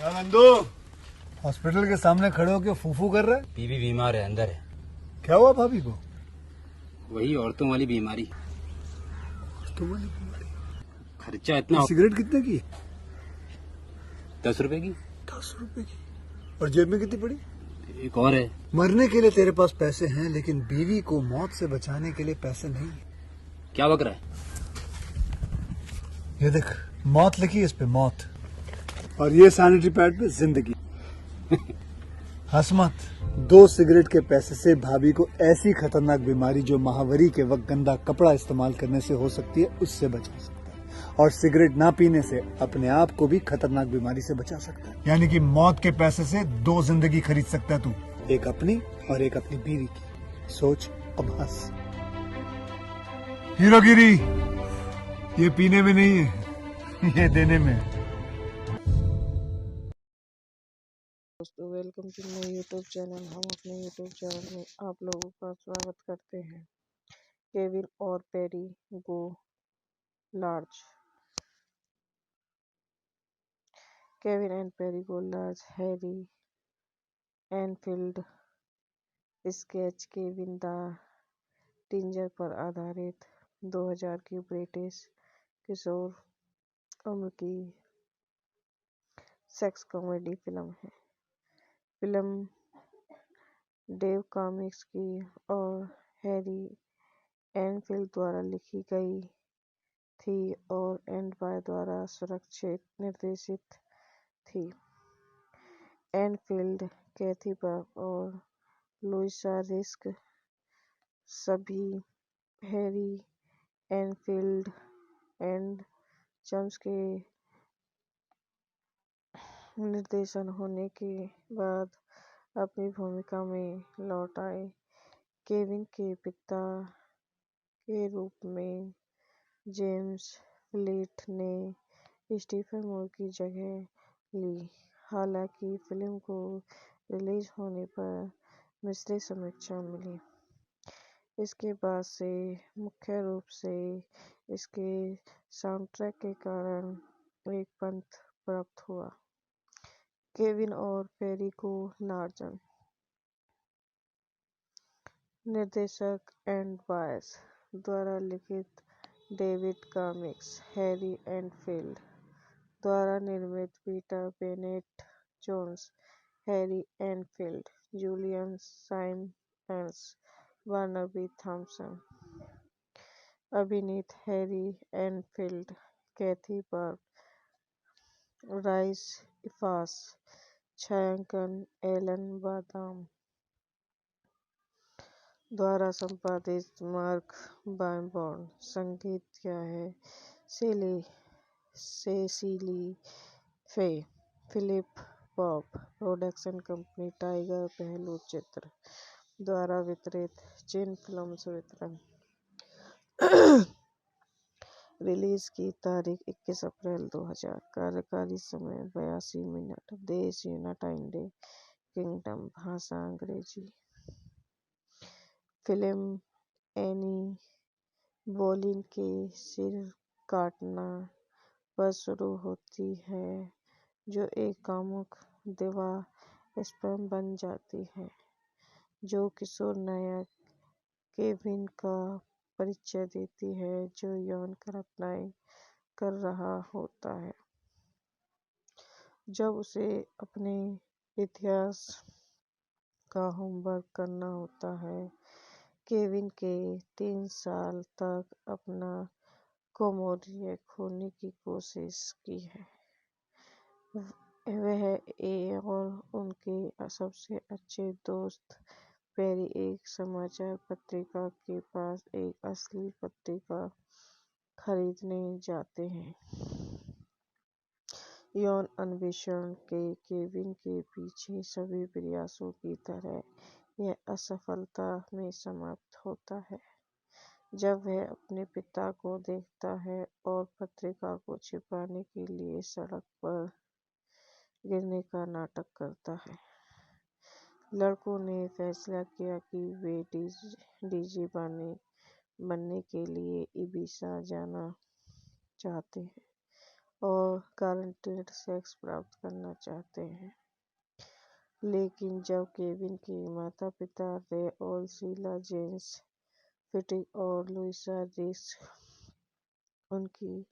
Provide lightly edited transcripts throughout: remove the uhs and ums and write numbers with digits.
क्या नंदू हॉस्पिटल के सामने खड़े होकर फूफू कर रहा है? बीवी बीमार है, अंदर है। क्या हुआ भाभी को? वही औरतों वाली बीमारी। तुम्हारी बीमारी? खर्चा इतना। सिगरेट कितने की? 10 रुपए की। 10 रुपए की। और जेब में कितनी पड़ी? एक और है। मरने के लिए तेरे पास पैसे हैं, लेकिन बीवी को मौत से बचाने के लिए पैसे नहीं है। क्या बक रहा है? ये देख, मौत लिखी है इस पे, मौत। और ये सैनिटरी पैड पे जिंदगी। हंस मत। 2 सिगरेट के पैसे से भाभी को ऐसी खतरनाक बीमारी जो महावरी के वक्त गंदा कपड़ा इस्तेमाल करने से हो सकती है, उससे बचा सकता है। और सिगरेट ना पीने से अपने आप को भी खतरनाक बीमारी से बचा सकता है। यानी कि मौत के पैसे से 2 जिंदगी खरीद सकता है तू, एक अपनी और एक अपनी बीवी की। सोच, अब हंस। हीरोगिरी ये पीने में नहीं है, ये देने में है। दोस्तों, welcome to my YouTube channel. हम अपने यूट्यूब चैनल में आप लोगों का स्वागत करते हैं। केविन और Perry go large. Kevin and Perry go large Harry Enfield sketch. Kevin the teenager पर आधारित 2000 की ब्रिटिश किशोर उम्र की सेक्स कॉमेडी फिल्म है। फिल्म डेव कॉमिक्स की और हैरी एनफील्ड द्वारा लिखी गई थी और एंड बाय द्वारा सुरक्षित निर्देशित थी। एनफील्ड, कैथी बर्ग और लुइसा रिस्क सभी हैरी एनफील्ड एंड चम्स के निर्देशन होने के बाद अपनी भूमिका में लौट आए। केविन के पिता के रूप में जेम्स फ्लिंट ने स्टीफन मूर की जगह ली। हालांकि फिल्म को रिलीज होने पर मिश्रित समीक्षा मिली। इसके बाद से मुख्य रूप से इसके साउंडट्रैक के कारण एक पंथ प्राप्त हुआ। केविन और पेरी को लार्जन। निर्देशक एंड बायस द्वारा लिखित डेविड कॉमिक्स। हैरी एनफील्ड द्वारा निर्मित Peter Bennett Jones. Harry Enfield, Julian Symonds, Werner B Thomson. अभिनीत हैरी एनफील्ड, कैथी बर्ग, राइस इफास। छायांकन एलन बादाम द्वारा संपादित मार्क बायबॉर्न। संगीत किया है Cecily Fay. Philip pop production company Tiger पहलू चित्र द्वारा वितरित। चिन फिल्म्स वितरण। रिलीज की तारीख 21 अप्रैल 2000। कार्यकारी समय 82 मिनट। देश यूनाइटेड किंगडम। भाषा अंग्रेजी। फिल्म एनी बोलीन के सिर काटना पर शुरू होती है, जो एक कामुक दिवा स्पैम बन जाती है, जो किशोर नायक केविन का परिचय देती है, जो यौन घटनाएं कर रहा होता है जब उसे अपने इतिहास का होमवर्क करना होता है। केविन के 3 साल तक अपना कोमोडिया खोने की कोशिश की है। वह और उनके सबसे अच्छे दोस्त पेरी एक समाचार पत्रिका के पास एक असली पत्रिका खरीदने जाते हैं। यौन अन्वेषण के केविन के पीछे सभी प्रयासों की तरह यह असफलता में समाप्त होता है, जब वह अपने पिता को देखता है और पत्रिका को छिपाने के लिए सड़क पर गिरने का नाटक करता है। लड़कों ने फैसला किया कि वे डीजे बनने के लिए इबिजा जाना चाहते हैं और गारंटेड सेक्स प्राप्त करना चाहते हैं। लेकिन जब केविन के माता-पिता रे और शीला जेम्स फिटिक और लुइसा रिस्क उनकी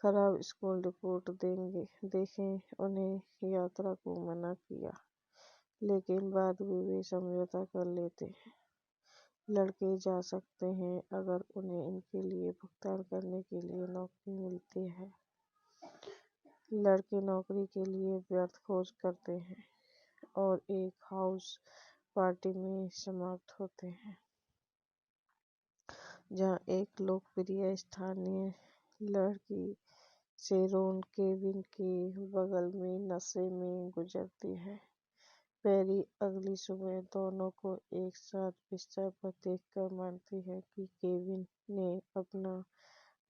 खराब स्कूल रिपोर्ट देखें उन्हें यात्रा को मना किया, लेकिन बाद में वे समझौता कर लेते हैं। लड़के जा सकते हैं अगर उन्हें इनके लिए भुगतान करने के लिए नौकरी मिलती है। लड़के नौकरी के लिए व्यर्थ खोज करते हैं और एक हाउस पार्टी में समाप्त होते हैं, जहां एक लोकप्रिय स्थानीय लड़की शेरोन केविन के बगल में नशे में गुजरती है। पेरी अगली सुबह दोनों को एक साथ बिस्तर पर देखकर मानती है कि केविन ने अपना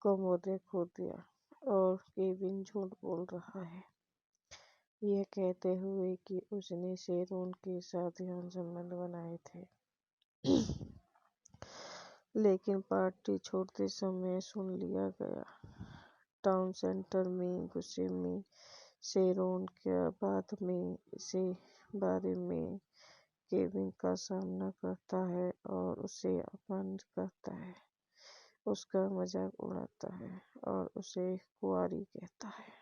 कमोदे खो दिया और केविन झूठ बोल रहा है, यह कहते हुए कि उसने शेरोन के साथ यौन संबंध बनाए थे। लेकिन पार्टी छोड़ते समय सुन लिया गया। टाउन सेंटर में गुस्से में शेरोन के बाद में इसे बारे में केविन का सामना करता है और उसे अपमानित करता है, उसका मजाक उड़ाता है और उसे कुंवारी कहता है।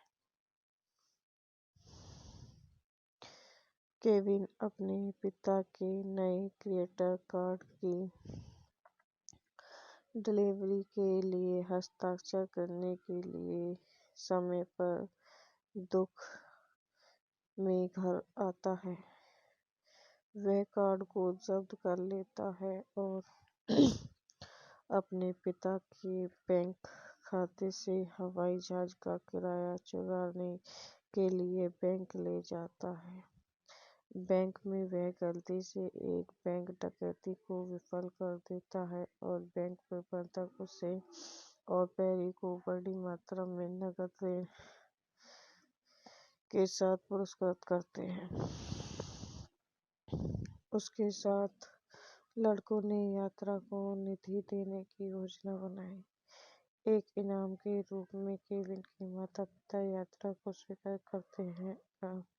केविन अपने पिता के नए क्रेडिट कार्ड की डिलीवरी के लिए हस्ताक्षर करने के लिए समय पर दुख में घर आता है। वह कार्ड को जब्त कर लेता है और अपने पिता के बैंक खाते से हवाई जहाज का किराया चुराने के लिए बैंक ले जाता है। बैंक में वह गलती से एक बैंक डकैती को विफल कर देता है और बैंक प्रबंधक उसे और पेरी को बड़ी मात्रा में नकद ऋण के साथ पुरस्कृत करते हैं। उसके साथ लड़कों ने यात्रा को निधि देने की योजना बनाई। एक इनाम के रूप में केविन के माता-पिता यात्रा को स्वीकार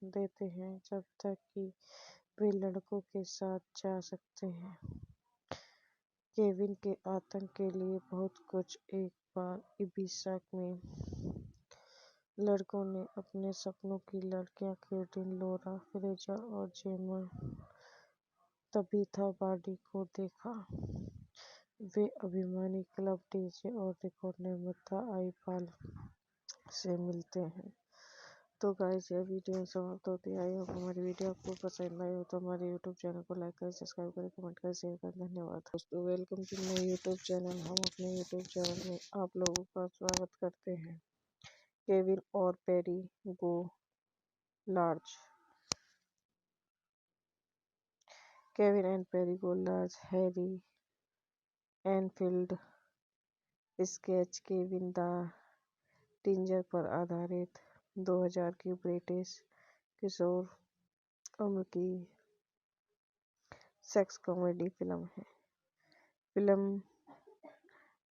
देते हैं जब तक कि वे लड़कों के साथ जा सकते हैं। केविन के आतंक के लिए बहुत कुछ। एक बार इबिजा में लड़कों ने अपने सपनों की लड़कियां केटिन, लौरा फ्रेजर और जेमा तबीथा बार्डी को देखा। वे अभिमानी क्लब डीजे और रिकॉर्ड निर्माता आई पाल से मिलते हैं। तो गाइस, यह वीडियो समाप्त होती है। आई होप हमारी वीडियो आपको पसंद आई हो तो हमारे यूट्यूब चैनल को लाइक करें, सब्सक्राइब करें, कमेंट करें, शेयर करें। धन्यवाद दोस्तों। Welcome to my YouTube channel. हम अपने यूट्यूब चैनल में आप लोगों का स्वागत करते हैं। केविन और Perry go large. Kevin and Perry go large Harry Enfield sketch Kevin the teenager पर आधारित 2000 की ब्रिटिश किशोर उम्र की सेक्स कॉमेडी फिल्म है। फिल्म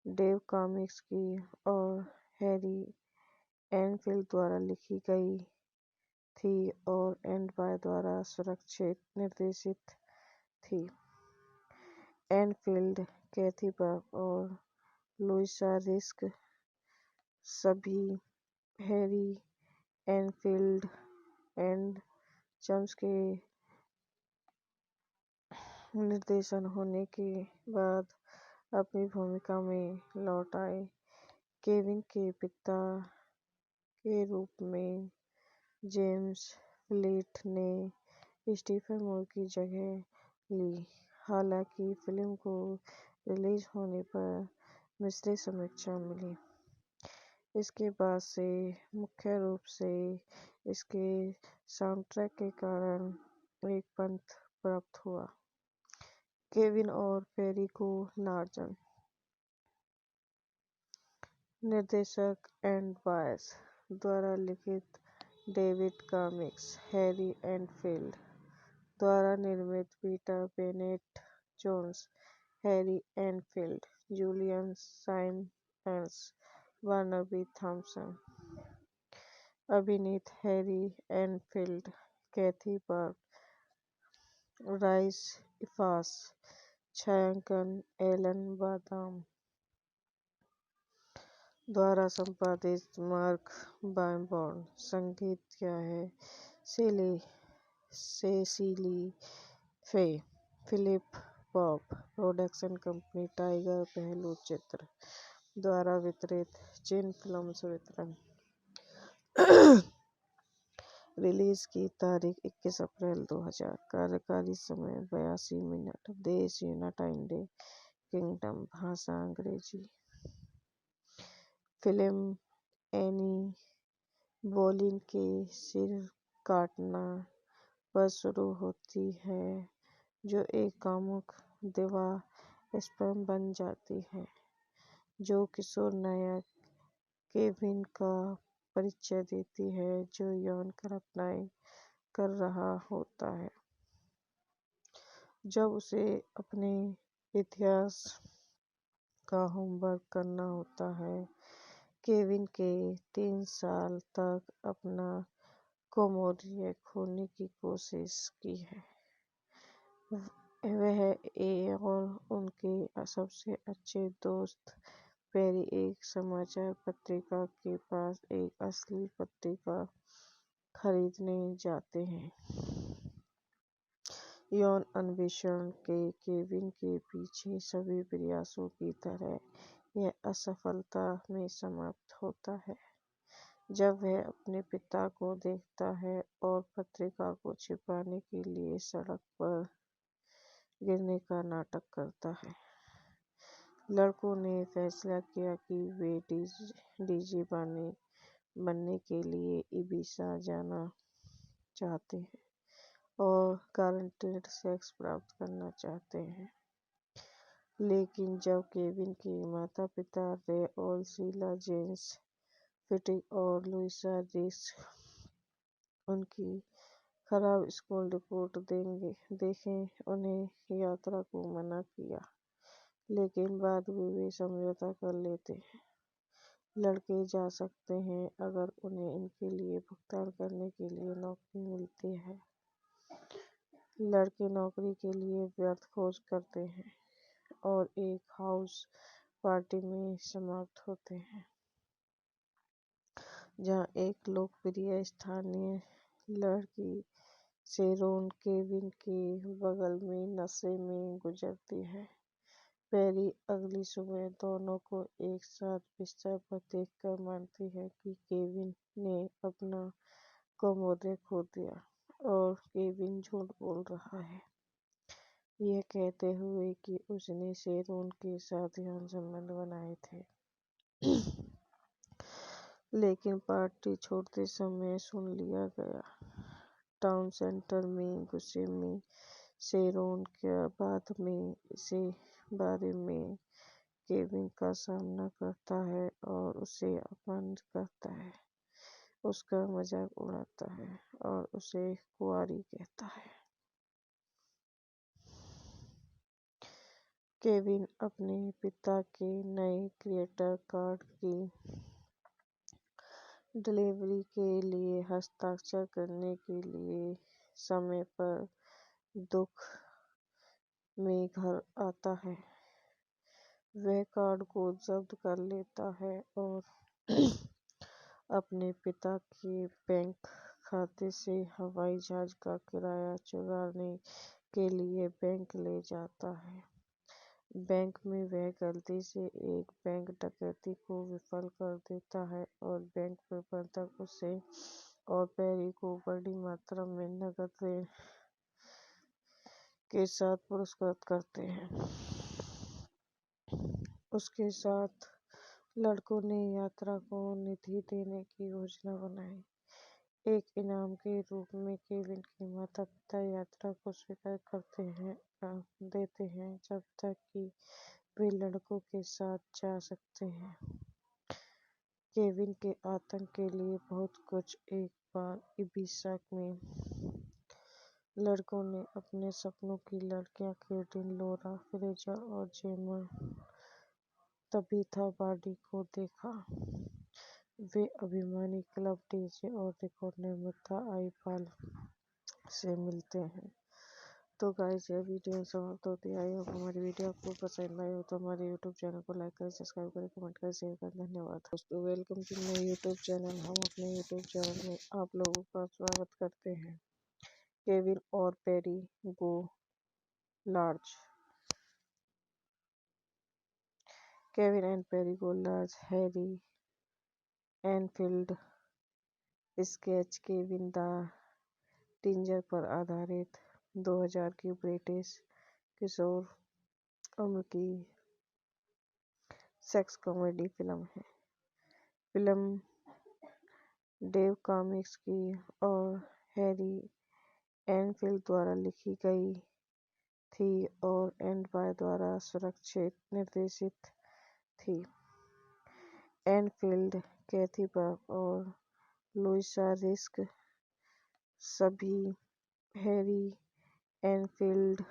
डेव कॉमिक्स की और हैरी एनफील्ड द्वारा लिखी गई थी और एंड बाय द्वारा निर्देशित थी। एनफील्ड, कैथी बर्क और लुइसा रिस्क सभी हैरी एनफील्ड एंड चम्स के निर्देशन होने के बाद अपनी भूमिका में लौट आए। केविन के पिता के रूप में जेम्स फ्लीट ने स्टीफन मूर की जगह ली। हालांकि फिल्म को रिलीज होने पर मिश्रित समीक्षा मिली। इसके बाद से मुख्य रूप से इसके साउंडट्रैक के कारण एक पंथ प्राप्त हुआ। केविन और पेरी गो लार्ज। निर्देशक एंड बायस द्वारा लिखित डेविड कॉमिक्स। हैरी एनफील्ड द्वारा निर्मित Peter Bennett Jones. Harry Enfield, Julian Symonds, Barnaby Thompson. अभिनीत Harry Enfield, Kathy bird, Rhys Ifans, छायांकन एलन बादाम द्वारा संपादित मार्क बायबॉर्न, संगीत किया है Cecily Fay, Philip pop, production company Tiger पहलू चित्र द्वारा वितरित, जिन फिल्म्स वितरण। रिलीज की तारीख 21 अप्रैल 2000, कार्यकारी समय 82 मिनट, देश यूनाइटेड किंगडम, भाषा अंग्रेजी। फिल्म एनी बोलीन के सिर काटना पर शुरू होती है, जो एक कामुक दिवा स्पैम बन जाती है, जो किशोर नायक केविन का परिचय देती है, जो यौन घटनाएं कर रहा होता है। जब उसे अपने इतिहास का होमवर्क करना होता है, केविन के 3 साल तक अपना कोमोडिया खोने की कोशिश की है। वह और उनके सबसे अच्छे दोस्त पेरी एक समाचार पत्रिका के पास एक असली पत्रिका खरीदने जाते हैं। यौन अन्वेषण के केविन के पीछे सभी प्रयासों की तरह यह असफलता में समाप्त होता है, जब वह अपने पिता को देखता है और पत्रिका को छिपाने के लिए सड़क पर गिरने का नाटक करता है। लड़कों ने फैसला किया कि वे डीजे बनने के लिए इबिजा जाना चाहते हैं और गारंटेड सेक्स प्राप्त करना चाहते हैं। लेकिन जब केविन के माता-पिता रे और शीला जेम्स फिटिक और लुइसा रिस्क उनकी खराब स्कूल रिपोर्ट देखें, उन्हें यात्रा को मना किया, लेकिन बाद में वे समझौता कर लेते हैं। लड़के जा सकते हैं अगर उन्हें इनके लिए भुगतान करने के लिए नौकरी मिलती है। लड़के नौकरी के लिए व्यर्थ खोज करते हैं और एक हाउस पार्टी में समाप्त होते हैं, जहां एक लोकप्रिय स्थानीय लड़की शेरोन केविन के बगल में नशे में गुजरती है। पेरी अगली सुबह दोनों को एक साथ बिस्तर पर देखकर मानती है कि केविन ने अपना कोमोडिया खो दिया और केविन झूठ बोल रहा है, यह कहते हुए कि उसने शेरोन के साथ यौन संबंध बनाए थे। लेकिन पार्टी छोड़ते समय सुन लिया गया। टाउन सेंटर में गुस्से में शेरोन के बाद में इसे बारे में केविन का सामना करता है और उसे अपमानित करता है, उसका मजाक उड़ाता है और उसे कुंवारी कहता है। केविन अपने पिता के नए क्रेडिट कार्ड की डिलीवरी के लिए हस्ताक्षर करने के लिए समय पर दुख में घर आता है। वह कार्ड को जब्त कर लेता है और अपने पिता के बैंक खाते से हवाई जहाज का किराया चुराने के लिए बैंक ले जाता है। बैंक में वह गलती से एक बैंक डकैती को विफल कर देता है और बैंक प्रबंधक उसे और पेरी को बड़ी मात्रा में नकद ऋण के साथ पुरस्कृत करते हैं। उसके साथ लड़कों ने यात्रा को निधि देने की योजना बनाई। एक इनाम के रूप में केविन के माता-पिता यात्रा को स्वीकार देते हैं जब तक कि वे लड़कों के साथ जा सकते हैं। केविन के आतंक के लिए बहुत कुछ। एक बार इबिजा में लड़कों ने अपने सपनों की लड़कियां केटिन, लोरा, फ्रेजा और जेमा तबीथा बार्डी को देखा। वे अभिमानी क्लब डीजे और रिकॉर्ड निर्माता आईपाल से मिलते हैं। तो गाइस, यह वीडियो समाप्त होती है। आई होप हमारी वीडियो आपको पसंद आई हो तो हमारे यूट्यूब चैनल को लाइक करें, सब्सक्राइब करें, कमेंट करें, शेयर करें। धन्यवाद दोस्तों। Welcome to my YouTube channel. हम अपने यूट्यूब चैनल में आप लोगों का स्वागत करते हैं। केविन और Perry go large. Kevin and Perry go large Harry Enfield sketch Kevin the teenager पर आधारित 2000 की ब्रिटिश किशोर उम्र की सेक्स कॉमेडी फिल्म है। फिल्म डेव कॉमिक्स की और हैरी एनफील्ड द्वारा लिखी गई थी और एंड बाय द्वारा सुरक्षित निर्देशित थी। एनफील्ड, कैथी बर्क और लुइसा रिस्क सभी हैरी एनफील्ड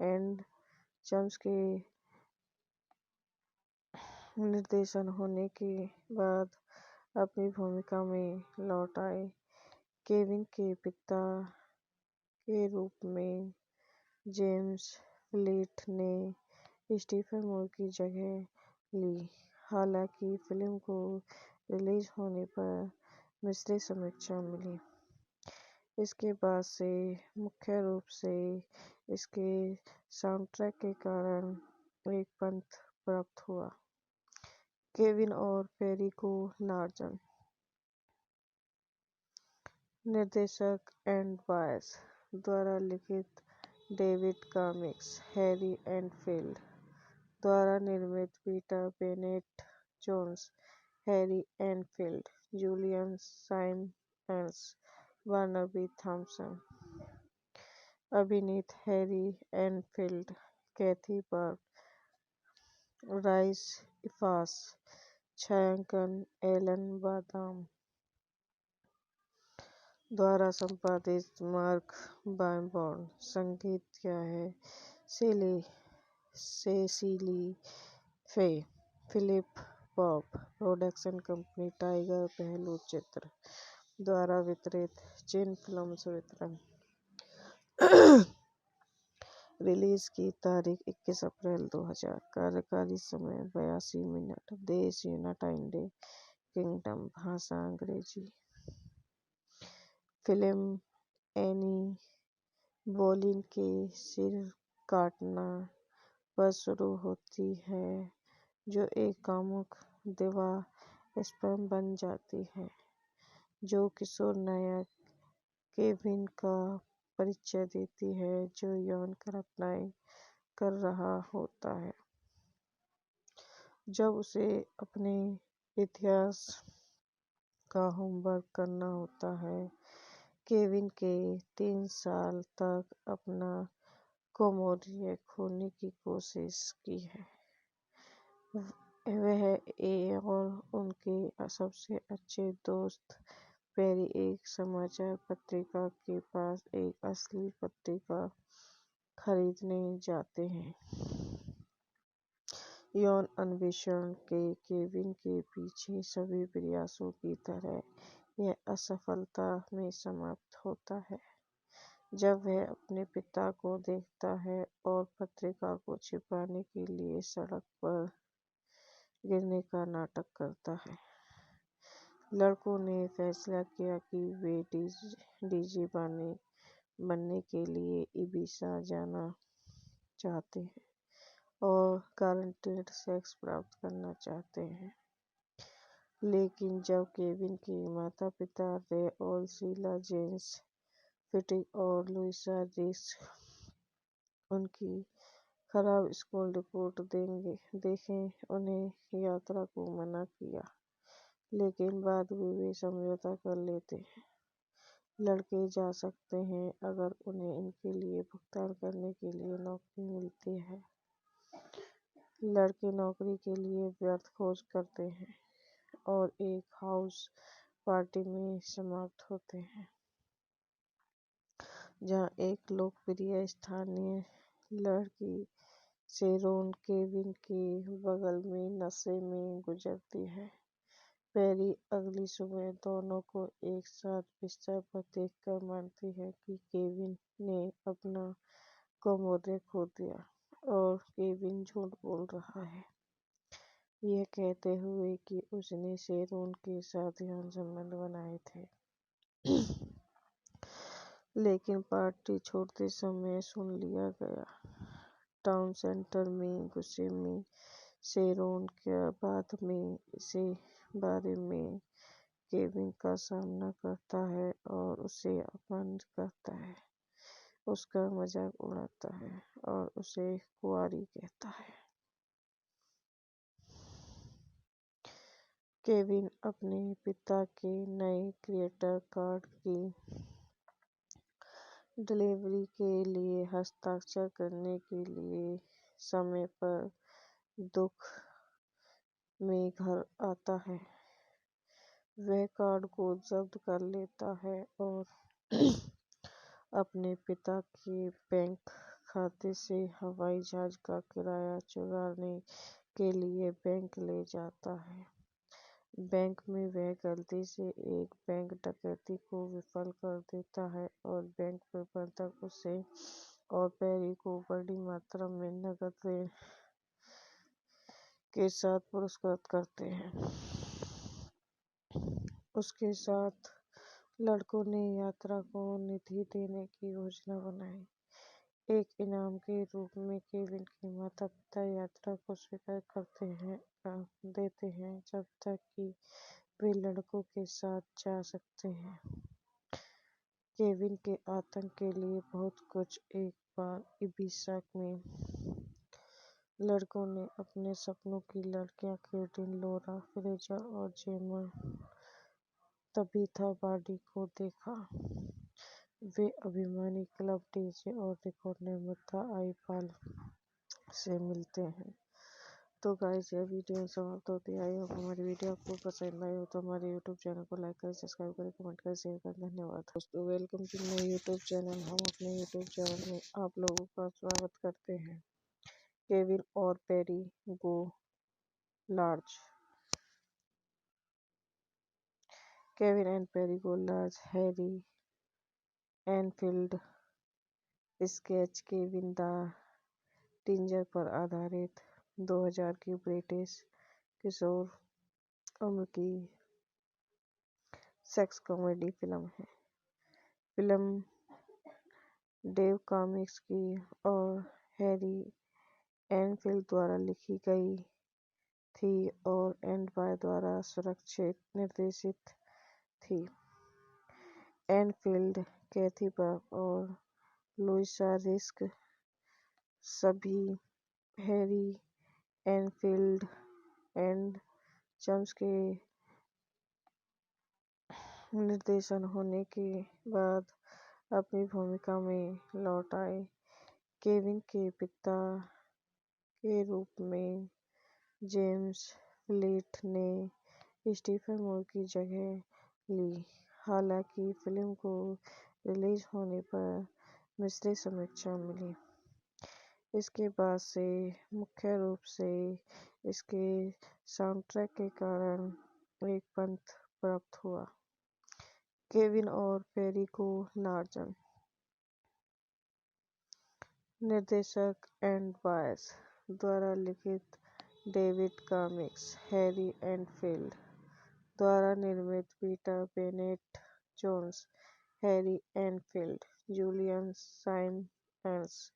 एंड चम्स के निर्देशन होने के बाद अपनी भूमिका में लौट आए। केविन के पिता के रूप में जेम्स फ्लीट ने स्टीफन मूर की जगह ली। हालांकि फिल्म को रिलीज होने पर मिश्रित समीक्षा मिली। इसके बाद से मुख्य रूप से इसके साउंडट्रैक के कारण एक पंथ प्राप्त हुआ। केविन और पेरी गो लार्ज निर्देशक एंड बायस द्वारा लिखित डेविड कॉमिक्स, हैरी एनफील्ड द्वारा निर्मित Peter Bennett Jones, Harry Enfield, Julian Symonds, Barnaby Thomson अभिनीत Harry Enfield, Kathy Burke, Rhys Ifans, छायांकन एलन बादाम द्वारा संपादित मार्क बायबॉर्न, संगीत किया है Cecily Fay, Philip pop, production company Tiger पहलू चित्र द्वारा वितरित, चिन फिल्म्स वितरण। रिलीज की तारीख 21 अप्रैल 2000। कार्यकारी समय 82 मिनट। देश यूनाइटेड किंगडम। भाषा अंग्रेजी। फिल्म एनी बोलीन के सिर काटना पर शुरू होती है, जो एक कामुक दिवा स्पैम बन जाती है, जो किशोर नायक केविन का परिचय देती है, जो यौन घटनाएं कर रहा होता है। जब उसे अपने इतिहास का होमवर्क करना होता है। केविन के 3 साल तक अपना कोमोडिया खोने की कोशिश की है। वह और उनके सबसे अच्छे दोस्त पेरी एक समाचार पत्रिका के पास एक असली पत्रिका खरीदने जाते हैं। यौन अन्वेषण के केविन के पीछे सभी प्रयासों की तरह यह असफलता में समाप्त होता है, जब वह अपने पिता को देखता है और पत्रिका को छिपाने के लिए सड़क पर गिरने का नाटक करता है। लड़कों ने फैसला किया कि वे डीजे बनने के लिए इबिजा जाना चाहते हैं और गारंटेड सेक्स प्राप्त करना चाहते हैं। लेकिन जब केविन के माता-पिता रे और शीला जेम्स फिटिक और लुइसा रिस्क उनकी खराब स्कूल रिपोर्ट देखें उन्हें यात्रा को मना किया, लेकिन बाद में वे समझौता कर लेते हैं। लड़के जा सकते हैं अगर उन्हें इनके लिए भुगतान करने के लिए नौकरी मिलती है। लड़के नौकरी के लिए व्यर्थ खोज करते हैं और एक हाउस पार्टी में समाप्त होते हैं, जहां एक लोकप्रिय स्थानीय लड़की शेरोन केविन के बगल में नशे में गुजरती है। पेरी अगली सुबह दोनों को एक साथ बिस्तर पर देखकर मानती है कि केविन ने अपना कमोदे खो दिया और केविन झूठ बोल रहा है, यह कहते हुए कि उसने शेरोन के साथ यौन संबंध बनाए थे। लेकिन पार्टी छोड़ते समय सुन लिया गया। टाउन सेंटर में गुस्से में शेरोन के बाद में इसे बारे में केविन का सामना करता है और उसे अपमानित करता है, उसका मजाक उड़ाता है और उसे कुंवारी कहता है। केविन अपने पिता के नए क्रेडिट कार्ड की डिलीवरी के लिए हस्ताक्षर करने के लिए समय पर दुख में घर आता है। वह कार्ड को जब्त कर लेता है और अपने पिता के बैंक खाते से हवाई जहाज का किराया चुराने के लिए बैंक ले जाता है। बैंक में वह गलती से एक बैंक डकैती को विफल कर देता है और बैंक प्रबंधक उसे और पेरी को बड़ी मात्रा में नकद ऋण के साथ पुरस्कृत करते हैं। उसके साथ लड़कों ने यात्रा को निधि देने की योजना बनाई। एक इनाम के रूप में केविन के माता पिता यात्रा को स्वीकार देते हैं जब तक कि वे लड़कों के साथ जा सकते हैं। केविन के आतंक के लिए बहुत कुछ। एक बार इबिजा में लड़कों ने अपने सपनों की लड़कियां केटिन, लौरा, फ्रेजर और जेमा तबीथा बार्डी को देखा। वे अभिमानी क्लब डीजे और रिकॉर्ड निर्माता आई पाल से मिलते हैं। तो गाइस, यह वीडियो समाप्त होती है। आई होप हमारी वीडियो आपको पसंद आई हो तो हमारे यूट्यूब चैनल को लाइक करें, सब्सक्राइब करें, कमेंट करें, शेयर करें। धन्यवाद दोस्तों। Welcome to my YouTube channel. हम अपने यूट्यूब चैनल में आप लोगों का स्वागत करते हैं। केविन और Perry go large. Kevin and Perry go large Harry Enfield sketch Kevin the teenager पर आधारित 2000 की ब्रिटिश किशोर उम्र की सेक्स कॉमेडी फिल्म है। फिल्म डेव कॉमिक्स की और हैरी एनफील्ड द्वारा लिखी गई थी और एंड बाय द्वारा निर्देशित थी। एनफील्ड, कैथी बर्क और लुइसा रिस्क सभी हैरी एनफील्ड एंड चम्स के निर्देशन होने के बाद अपनी भूमिका में लौट आए। केविन के पिता के रूप में जेम्स फ्लीट ने स्टीफन मूर की जगह ली। हालांकि फिल्म को रिलीज होने पर मिश्रित समीक्षा मिली। इसके बाद से मुख्य रूप से इसके साउंडट्रैक के कारण एक पंथ प्राप्त हुआ। केविन और पेरी गो लार्ज। निर्देशक एंड बायस द्वारा लिखित डेविड कॉमिक्स। हैरी एनफील्ड द्वारा निर्मित Peter Bennett Jones. Harry Enfield, Julian Symonds,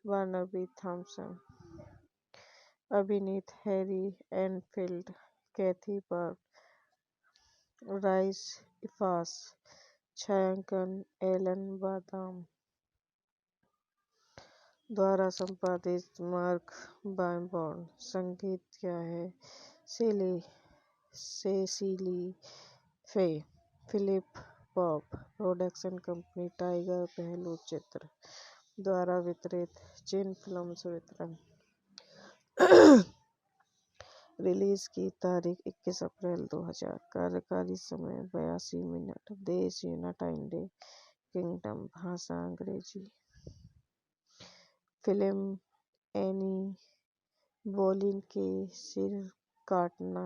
Barnaby Thomson. अभिनीत Harry Enfield, Kathy Burke, Rhys Ifans. छायांकन एलन बादाम द्वारा संपादित मार्क बायबॉर्न। संगीत किया है Cecily Fay. Philip pop production company Tiger पहलू चित्र द्वारा वितरित। जिन फिल्म्स वितरण। रिलीज की तारीख 21 अप्रैल 2000। कार्यकारी समय 82 मिनट। देश यूनाइटेड किंगडम। भाषा अंग्रेजी। फिल्म एनी बोलीन के सिर काटना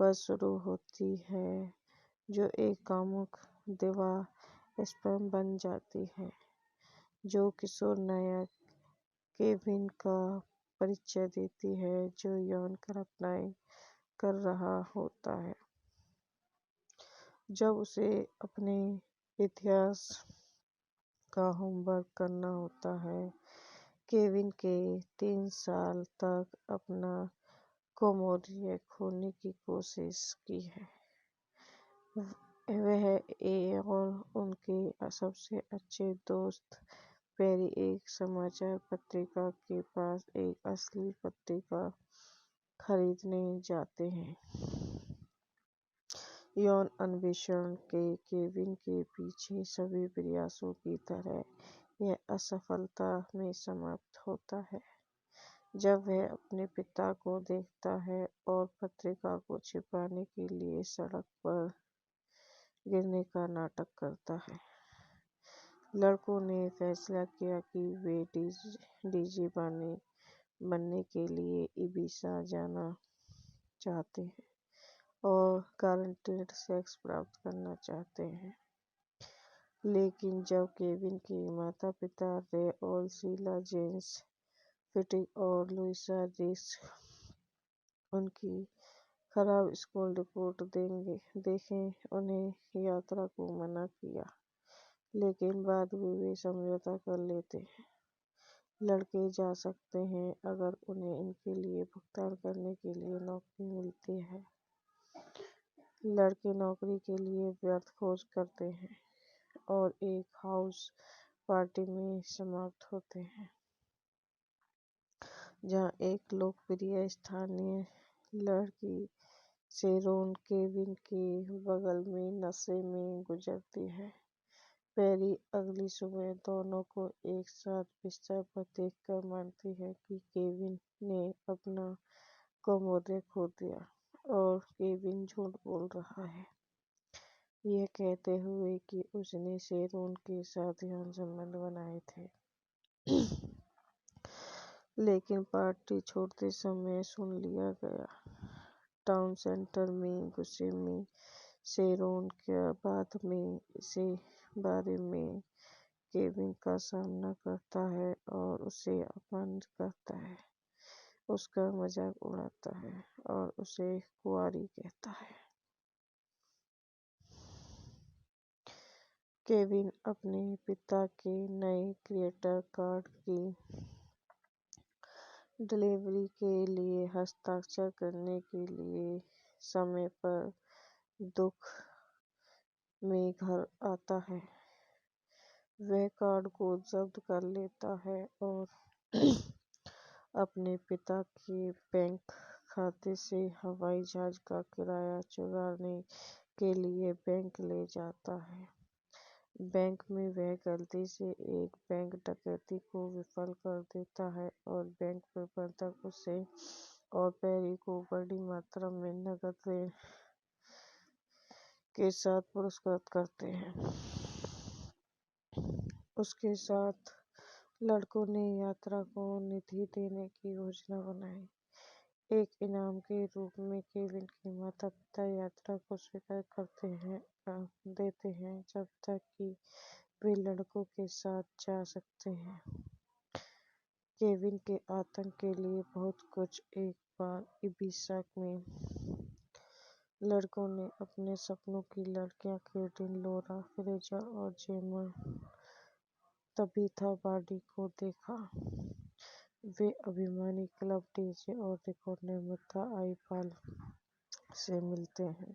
पर शुरू होती है, जो एक कामुक दिवा स्पैम बन जाती है, जो किशोर नायक केविन का परिचय देती है, जो यौन कल्पनाएं कर रहा होता है जब उसे अपने इतिहास का होमवर्क करना होता है। केविन के 3 साल तक अपना कोमोडिया खोने की कोशिश की है। वह और उनके सबसे अच्छे दोस्त पेरी एक समाचार पत्रिका के पास एक असली पत्रिका खरीदने जाते हैं। यौन अन्वेषण के केविन के पीछे सभी प्रयासों की तरह यह असफलता में समाप्त होता है जब वह अपने पिता को देखता है और पत्रिका को छिपाने के लिए सड़क पर गिरने का नाटक करता है। लड़कों ने फैसला किया कि वे डीजे बनने के लिए इबिजा जाना चाहते हैं और गारंटेड सेक्स प्राप्त करना चाहते हैं। लेकिन जब केविन के माता-पिता रे और शीला जेम्स फिटिक और लुइसा रिस्क उनकी खराब स्कूल रिपोर्ट देखें उन्हें यात्रा को मना किया, लेकिन बाद में वे समझौता कर लेते हैं। लड़के जा सकते हैं अगर उन्हें इनके लिए भुगतान करने के लिए नौकरी मिलती है। लड़के नौकरी के लिए व्यर्थ खोज करते हैं और एक हाउस पार्टी में समाप्त होते हैं, जहां एक लोकप्रिय स्थानीय लड़की शेरोन केविन के बगल में नशे में गुजरती है। पेरी अगली सुबह दोनों को एक साथ बिस्तर पर देखकर मानती है कि केविन ने अपना कोमोडिया खो दिया और केविन झूठ बोल रहा है, यह कहते हुए कि उसने शेरोन के साथ यौन संबंध बनाए थे। लेकिन पार्टी छोड़ते समय सुन लिया गया। टाउन सेंटर में गुस्से में शेरोन के बाद में इसे बारे में केविन का सामना करता है और उसे अपमानित करता है, उसका मजाक उड़ाता है और उसे कुंवारी कहता है। केविन अपने पिता के नए क्रेडिट कार्ड की डिलीवरी के लिए हस्ताक्षर करने के लिए समय पर दुख में घर आता है। वह कार्ड को जब्त कर लेता है और अपने पिता के बैंक खाते से हवाई जहाज का किराया चुराने के लिए बैंक ले जाता है। बैंक में वह गलती से एक बैंक डकैती को विफल कर देता है और बैंक प्रबंधक उसे और पेरी को बड़ी मात्रा में नकद ऋण के साथ पुरस्कृत करते हैं। उसके साथ लड़कों ने यात्रा को निधि देने की योजना बनाई। एक इनाम के रूप में केविन के माता-पिता यात्रा को स्वीकार देते हैं जब तक कि वे लड़कों के साथ जा सकते हैं। केविन के आतंक के लिए बहुत कुछ। एक बार इबिजा में लड़कों ने अपने सपनों की लड़कियां केटिन, लोरा, फ्रेजा और जेमा तबीथा बार्डी को देखा। वे अभिमानी क्लब डीजे और रिकॉर्ड निर्माता आईपाल से मिलते हैं।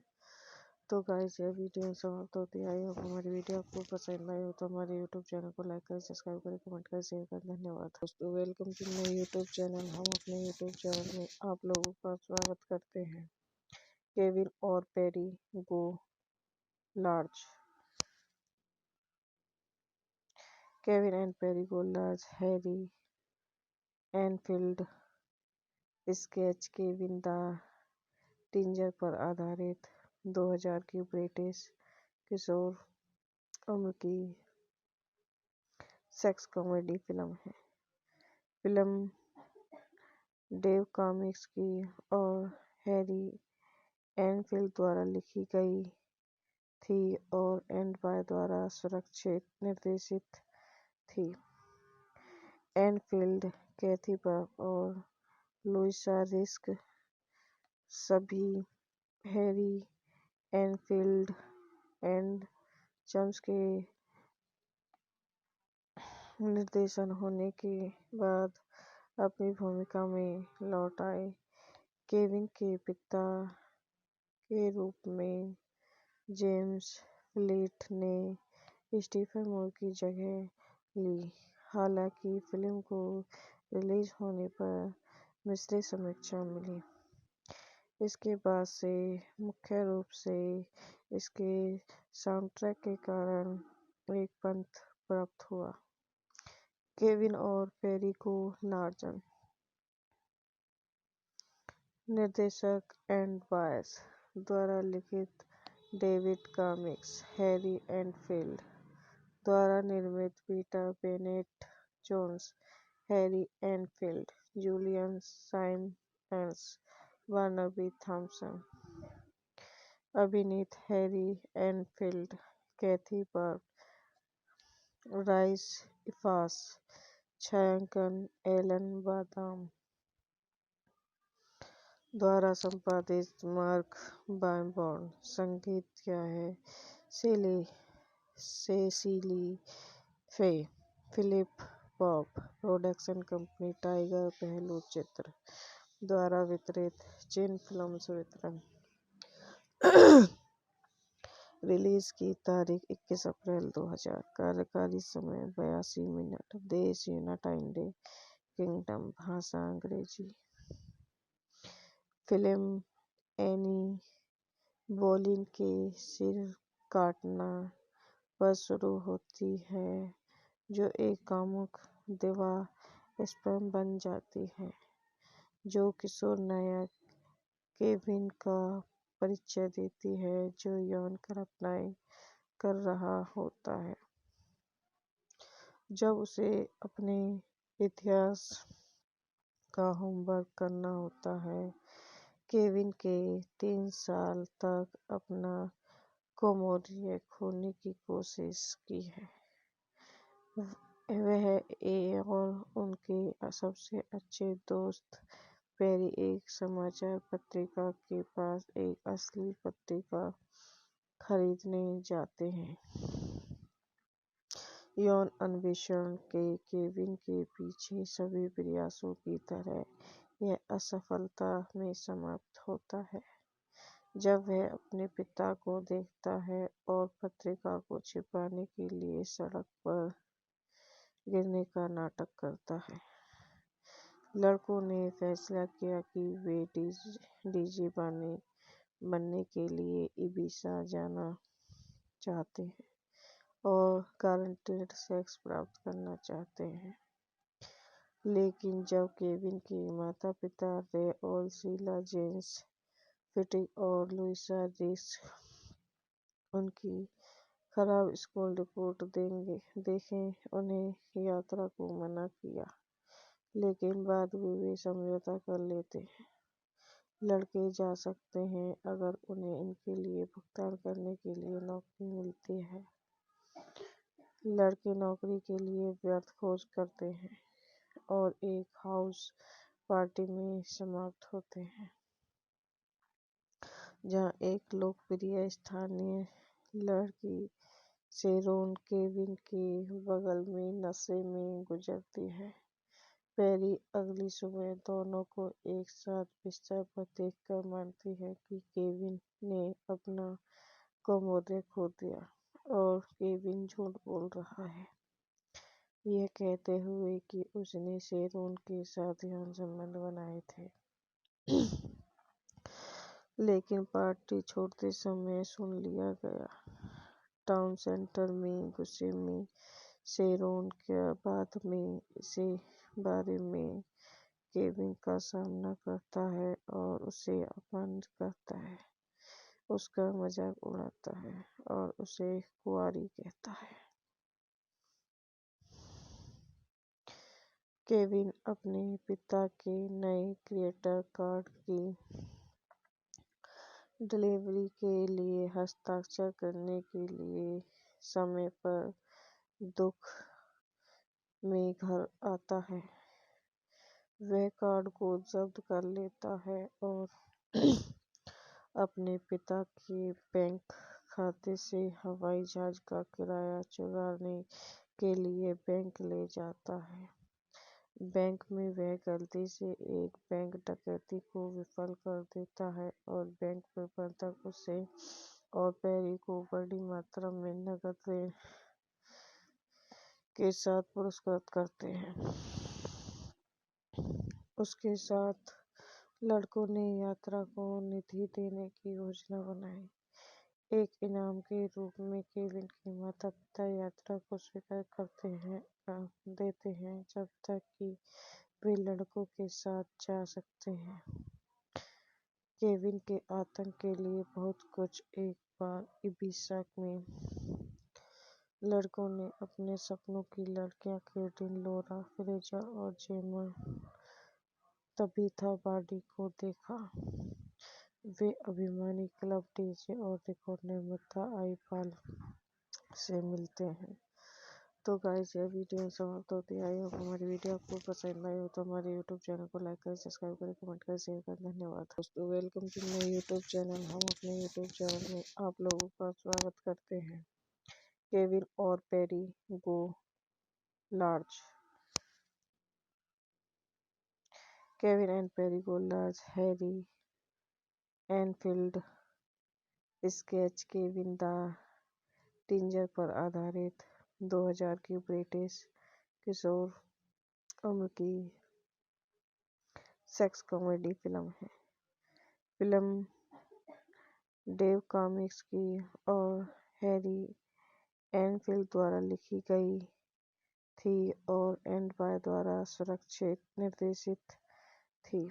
तो गाइस, यह वीडियो समाप्त होती है। आई होप हमारी वीडियो आपको पसंद आई हो तो हमारे यूट्यूब चैनल को लाइक करें, सब्सक्राइब करें, कमेंट करें, शेयर करें। धन्यवाद दोस्तों। Welcome to my YouTube channel. हम अपने यूट्यूब चैनल में आप लोगों का स्वागत करते हैं। केविन और Perry go large. Kevin and Perry go large Harry Enfield sketch Kevin the teenager पर आधारित 2000 की ब्रिटिश किशोर उम्र की सेक्स कॉमेडी फिल्म है। फिल्म डेव कॉमिक्स की और हैरी एनफील्ड द्वारा लिखी गई थी और एंड बाय द्वारा सुरक्षित निर्देशित थी। एनफील्ड, कैथी बर्ग और लुइसा रिस्क सभी हैरी एनफील्ड एंड चम्स के निर्देशन होने के बाद अपनी भूमिका में लौट आए। केविन के पिता के रूप में जेम्स फ्लिंट ने स्टीफन मूर की जगह ली। हालांकि फिल्म को रिलीज होने पर मिश्रित समीक्षा मिली। इसके बाद से मुख्य रूप से इसके साउंडट्रैक के कारण एक पंथ प्राप्त हुआ। केविन और पेरी को लार्जन निर्देशक एंड बायस द्वारा लिखित डेविड कॉमिक्स हैरी एनफील्ड द्वारा निर्मित Peter Bennett Jones Harry Enfield Julian Symonds Barnaby Thomson अभिनीत हैरी एनफील्ड कैथी बर्ग राइस इफास छायांकन एलन बादाम द्वारा संपादित मार्क बायबॉर्न संगीत किया है Cecily Fay Philip pop production company Tiger पहलू चित्र द्वारा वितरित चिन फिल्म्स वितरण रिलीज की तारीख 21 अप्रैल 2000 कार्यकारी समय 82 मिनट देश यूनाइटेड किंगडम भाषा अंग्रेजी फिल्म एनी बोलीन के सिर काटना पर शुरू होती है जो एक कामुक दिवा स्पैम बन जाती है जो किशोर नायक केविन का परिचय देती है जो यौन कल्पनाएं कर रहा होता है जब उसे अपने इतिहास का होमवर्क करना होता है। केविन के 3 साल तक अपना कोमोडिया खोने की कोशिश की है। वह और उनके सबसे अच्छे दोस्त पेरी एक समाचार पत्रिका के पास एक असली पत्रिका खरीदने जाते हैं। यौन अन्वेषण के केविन के पीछे सभी प्रयासों की तरह यह असफलता में समाप्त होता है जब वह अपने पिता को देखता है और पत्रिका को छिपाने के लिए सड़क पर गिरने का नाटक करता है। लड़कों ने फैसला किया कि वे डीजे बनने के लिए इबिजा जाना चाहते हैं और गारंटेड सेक्स प्राप्त करना चाहते हैं। लेकिन जब केविन के माता-पिता रे और शीला जेम्स फिटिक और लुइसा रिस्क उनकी खराब स्कूल रिपोर्ट देखें उन्हें यात्रा को मना किया, लेकिन बाद में वे समझौता कर लेते हैं। लड़के जा सकते हैं अगर उन्हें इनके लिए भुगतान करने के लिए नौकरी मिलती है। लड़के नौकरी के लिए व्यर्थ खोज करते हैं और एक हाउस पार्टी में समाप्त होते हैं जहां एक लोकप्रिय स्थानीय लड़की शेरोन केविन के बगल में नशे में गुजरती है। पेरी अगली सुबह दोनों को एक साथ बिस्तर पर देखकर मानती है कि केविन ने अपना कोमोडिया खो दिया और केविन झूठ बोल रहा है, यह कहते हुए कि उसने शेरोन के साथ यौन संबंध बनाए थे। लेकिन पार्टी छोड़ते समय सुन लिया गया। टाउन सेंटर में गुस्से में शेरोन के बाद में इसे बारे में केविन का सामना करता है और उसे अपमानित करता है, उसका मजाक उड़ाता है और उसे कुंवारी कहता है। केविन अपने पिता के नए क्रेडिट कार्ड की डिलीवरी के लिए हस्ताक्षर करने के लिए समय पर दुख में घर आता है। वह कार्ड को जब्त कर लेता है और अपने पिता के बैंक खाते से हवाई जहाज का किराया चुराने के लिए बैंक ले जाता है। बैंक में वह गलती से एक बैंक डकैती को विफल कर देता है और बैंक प्रबंधक उसे और पेरी को बड़ी मात्रा में नकद ऋण के साथ पुरस्कृत करते हैं। उसके साथ लड़कों ने यात्रा को निधि देने की योजना बनाई। एक इनाम के रूप में केविन के माता पिता यात्रा को स्वीकार देते हैं जब तक कि वे लड़कों के साथ जा सकते हैं। केविन के आतंक के लिए बहुत कुछ। एक बार इबिजा में लड़कों ने अपने सपनों की लड़कियां केटिन, लौरा, फ्रेजा और जेमा तबीथा बार्डी को देखा। वे अभिमानी क्लब डीजे और रिकॉर्ड निर्माता आई पाल से मिलते हैं। तो गाइस, यह वीडियो समाप्त होती है। आई होप हमारी वीडियो आपको पसंद आई हो तो हमारे यूट्यूब चैनल को लाइक करें, सब्सक्राइब करें, कमेंट करें, शेयर करें। धन्यवाद दोस्तों। Welcome to my YouTube channel. हम अपने यूट्यूब चैनल में आप लोगों का स्वागत करते हैं। केविन और Perry go large. Kevin and Perry go large Harry Enfield sketch Kevin the teenager पर आधारित 2000 की ब्रिटिश किशोर उम्र की सेक्स कॉमेडी फिल्म है। फिल्म डेव कॉमिक्स की और हैरी एनफील्ड द्वारा लिखी गई थी और एंड बाय द्वारा सुरक्षित निर्देशित थी।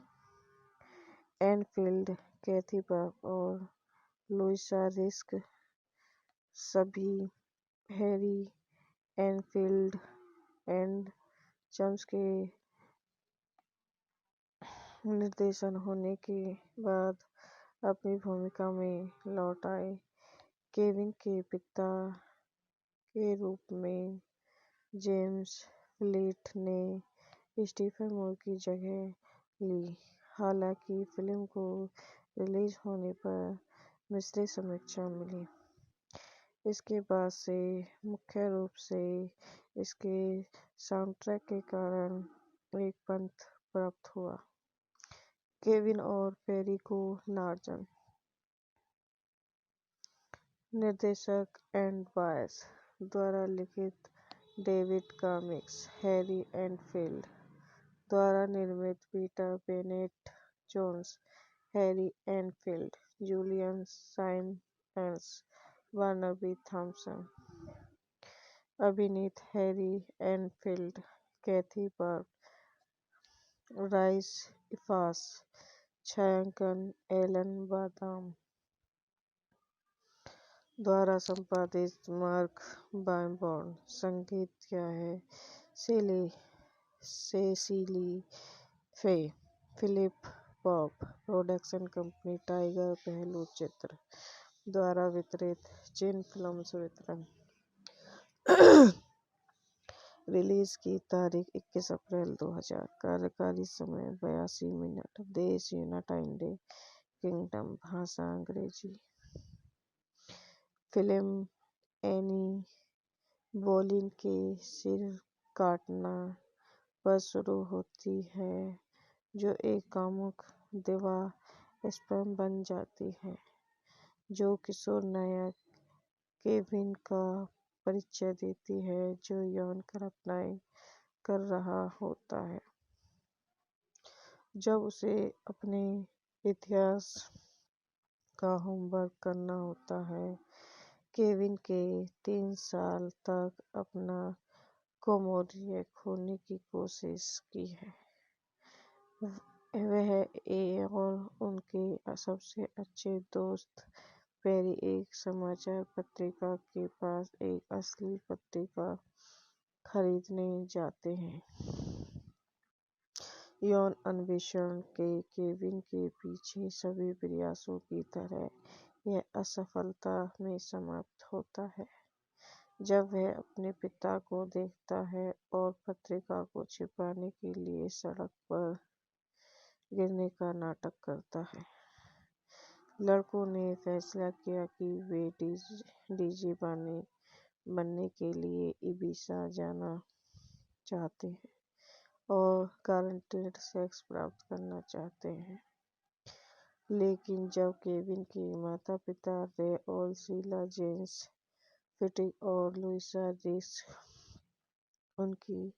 एनफील्ड, कैथी बर्क और लुइसा रिस्क सभी हैरी एनफील्ड एंड चम्स के निर्देशन होने के बाद अपनी भूमिका में लौट आए। केविन के पिता के रूप में जेम्स फ्लीट ने स्टीफन मूर की जगह ली। हालांकि फिल्म को रिलीज होने पर मिश्रित समीक्षा मिली। इसके बाद से मुख्य रूप से इसके साउंडट्रैक के कारण एक पंथ प्राप्त हुआ। केविन और पेरी गो लार्ज। निर्देशक एंड बायस द्वारा लिखित डेविड कॉमिक्स। हैरी एनफील्ड द्वारा निर्मित Peter Bennett Jones. Harry Enfield, Julian Symonds, Werner B Thompson. अभिनीत Harry Enfield, Kathy Burke, Rhys Ifans. छायांकन एलन बादाम द्वारा संपादित मार्क बायबॉर्न। संगीत किया है Cecily Fay. Philip pop production company Tiger पहलू चित्र द्वारा वितरित। जिन फिल्म्स वितरण। रिलीज की तारीख 21 अप्रैल 2000। कार्यकारी समय 82 मिनट। देश यूनाइटेड किंगडम। भाषा अंग्रेजी। फिल्म एनी बोलीन के सिर काटना पर शुरू होती है, जो एक कामुक दिवा स्पैम बन जाती है, जो किशोर नायक केविन का परिचय देती है, जो यौन घटनाएं कर रहा होता है जब उसे अपने इतिहास का होमवर्क करना होता है। केविन के 3 साल तक अपना कोमोडिया खोने की कोशिश की है। वह और उनके सबसे अच्छे दोस्त पेरी एक समाचार पत्रिका के पास एक असली पत्रिका खरीदने जाते हैं। यौन अन्वेषण के केविन के पीछे सभी प्रयासों की तरह यह असफलता में समाप्त होता है जब वह अपने पिता को देखता है और पत्रिका को छिपाने के लिए सड़क पर गिरने का नाटक करता है। लड़कों ने फैसला किया कि वे डीजे बनने के लिए इबिजा जाना चाहते हैं और गारंटेड सेक्स प्राप्त करना चाहते हैं। लेकिन जब केविन के माता-पिता रे और शीला जेम्स फिटिक और लुइसा रिस्क उनकी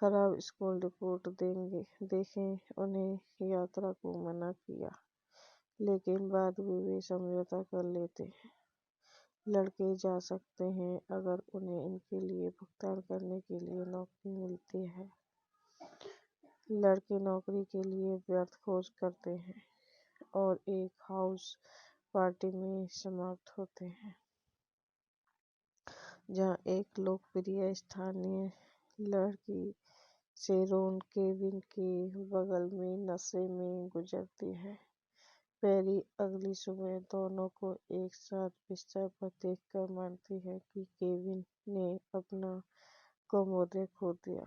खराब स्कूल रिपोर्ट देखें उन्हें यात्रा को मना किया, लेकिन बाद में वे समझौता कर लेते हैं। लड़के जा सकते हैं अगर उन्हें इनके लिए भुगतान करने के लिए नौकरी मिलती है। लड़के नौकरी के लिए व्यर्थ खोज करते हैं और एक हाउस पार्टी में समाप्त होते हैं, जहां एक लोकप्रिय स्थानीय लड़की शेरोन केविन के बगल में नशे में गुजरती है। पैरी अगली सुबह दोनों को एक साथ बिस्तर पर देखकर मानती है कि केविन ने अपना कमोदे खो दिया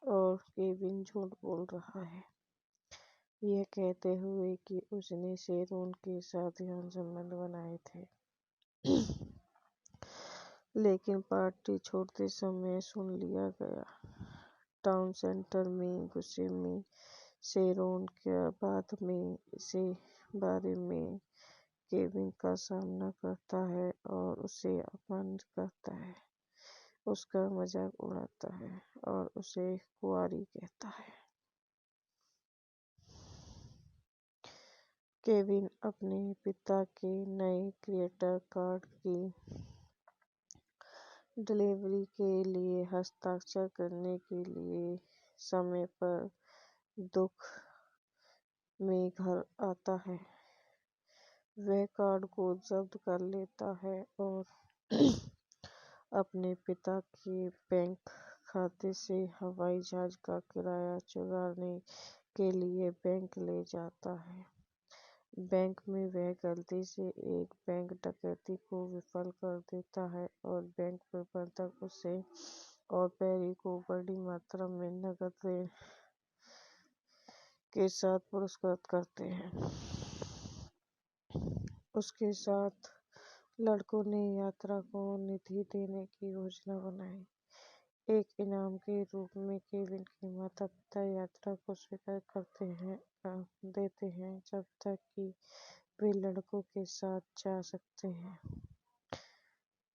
और केविन झूठ बोल रहा है, यह कहते हुए कि उसने शेरोन के साथ यौन संबंध बनाए थे। लेकिन पार्टी छोड़ते समय सुन लिया गया। टाउन सेंटर में गुस्से में शेरोन के बाद में इसे बारे में केविन का सामना करता है और उसे अपमानित करता है, उसका मजाक उड़ाता है और उसे कुंवारी कहता है। केविन अपने पिता के नए क्रेडिट कार्ड की डिलीवरी के लिए हस्ताक्षर करने के लिए समय पर दुख में घर आता है। वह कार्ड को जब्त कर लेता है और अपने पिता के बैंक खाते से हवाई जहाज का किराया चुराने के लिए बैंक ले जाता है। बैंक में वह गलती से एक बैंक डकैती को विफल कर देता है और बैंक प्रबंधक उसे और पैरी को बड़ी मात्रा में नकद ऋण के साथ पुरस्कृत करते हैं। उसके साथ लड़कों ने यात्रा को निधि देने की योजना बनाई। एक इनाम के रूप में केविन के माता-पिता यात्रा को स्वीकार देते हैं जब तक कि वे लड़कों के साथ जा सकते हैं।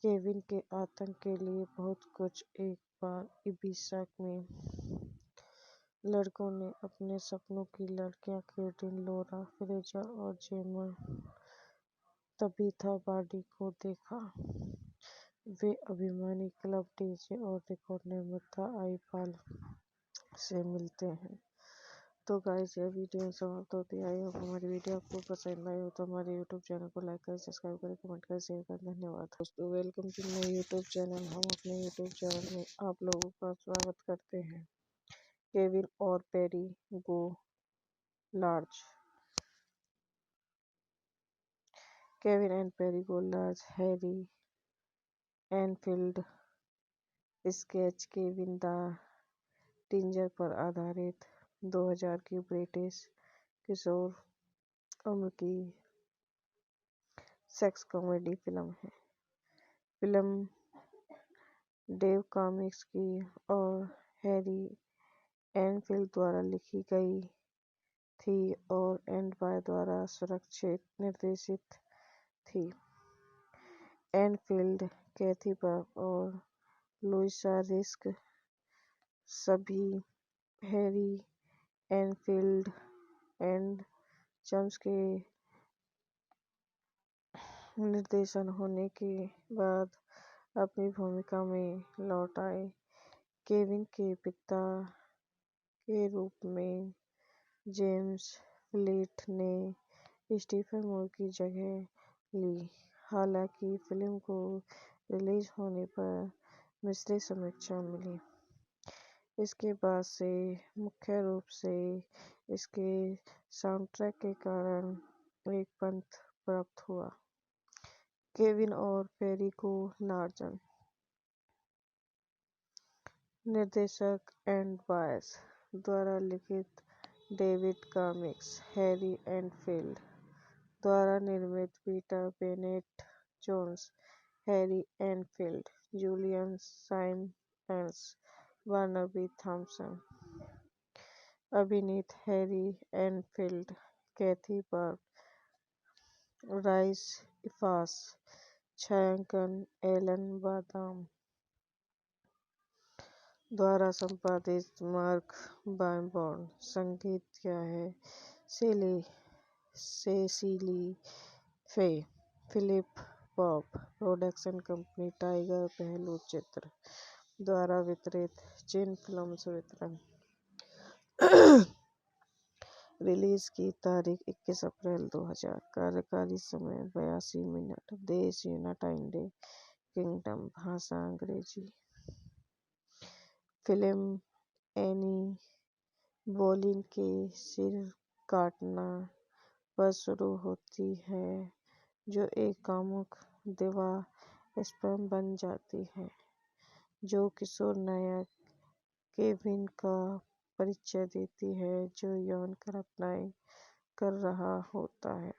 केविन के आतंक के लिए बहुत कुछ। एक बार इबिजा में लड़कों ने अपने सपनों की लड़कियां केटिन, लोरा फ्रेजर और जेमा तबीथा बार्डी को देखा। वे अभिमानी क्लब डीजे और रिकॉर्ड निर्माता आई पाल से मिलते हैं। तो गाइस यह वीडियो समाप्त होती है। आई होप हमारी वीडियो आपको पसंद आई हो तो हमारे यूट्यूब चैनल को लाइक करें, सब्सक्राइब करें, कमेंट करें, शेयर करें। धन्यवाद दोस्तों। Welcome to my YouTube channel. हम अपने यूट्यूब चैनल में आप लोगों का स्वागत करते हैं। केविन और Perry go large. Kevin and Perry go large Harry Enfield sketch Kevin the teenager पर आधारित 2000 की ब्रिटिश किशोर उम्र की सेक्स कॉमेडी फिल्म है। फिल्म डेव कॉमिक्स की और हैरी एनफील्ड द्वारा लिखी गई थी और एंड बाय द्वारा निर्देशित थी। एनफील्ड, कैथी बर्क और लुइसा रिस्क सभी हैरी एनफील्ड एंड चम्स के निर्देशन होने के बाद अपनी भूमिका में लौट आए। केविन के पिता के रूप में जेम्स फ्लीट ने स्टीफन मूर की जगह ली। हालांकि फिल्म को रिलीज होने पर मिश्रित समीक्षा मिली। इसके बाद से मुख्य रूप से इसके साउंडट्रैक के कारण एक पंथ प्राप्त हुआ। केविन और पेरी को लार्सन, निर्देशक एंड बायस द्वारा लिखित, डेविड कॉमिक्स, हैरी एनफील्ड द्वारा निर्मित, Peter Bennett Jones, Harry Enfield, Julian Symonds, Barnaby Thomson, अभिनीत Harry Enfield, Kathy bird, Rhys Ifans, छायांकन एलन बादाम द्वारा संपादित, मार्क बायबॉर्न, संगीत किया है Cecily Fay, Philip pop, production company Tiger पहलू चित्र द्वारा वितरित, चिन फिल्म्स वितरण। रिलीज की तारीख 21 अप्रैल 2000, कार्यकारी समय 82 मिनट, देश यूनाइटेड किंगडम, भाषा अंग्रेजी। फिल्म एनी बोलीन के सिर काटना पर शुरू होती है, जो एक कामुक दिवा स्पैम बन जाती है, जो किशोर नायक केविन का परिचय देती है, जो यौन घटनाएं कर रहा होता है।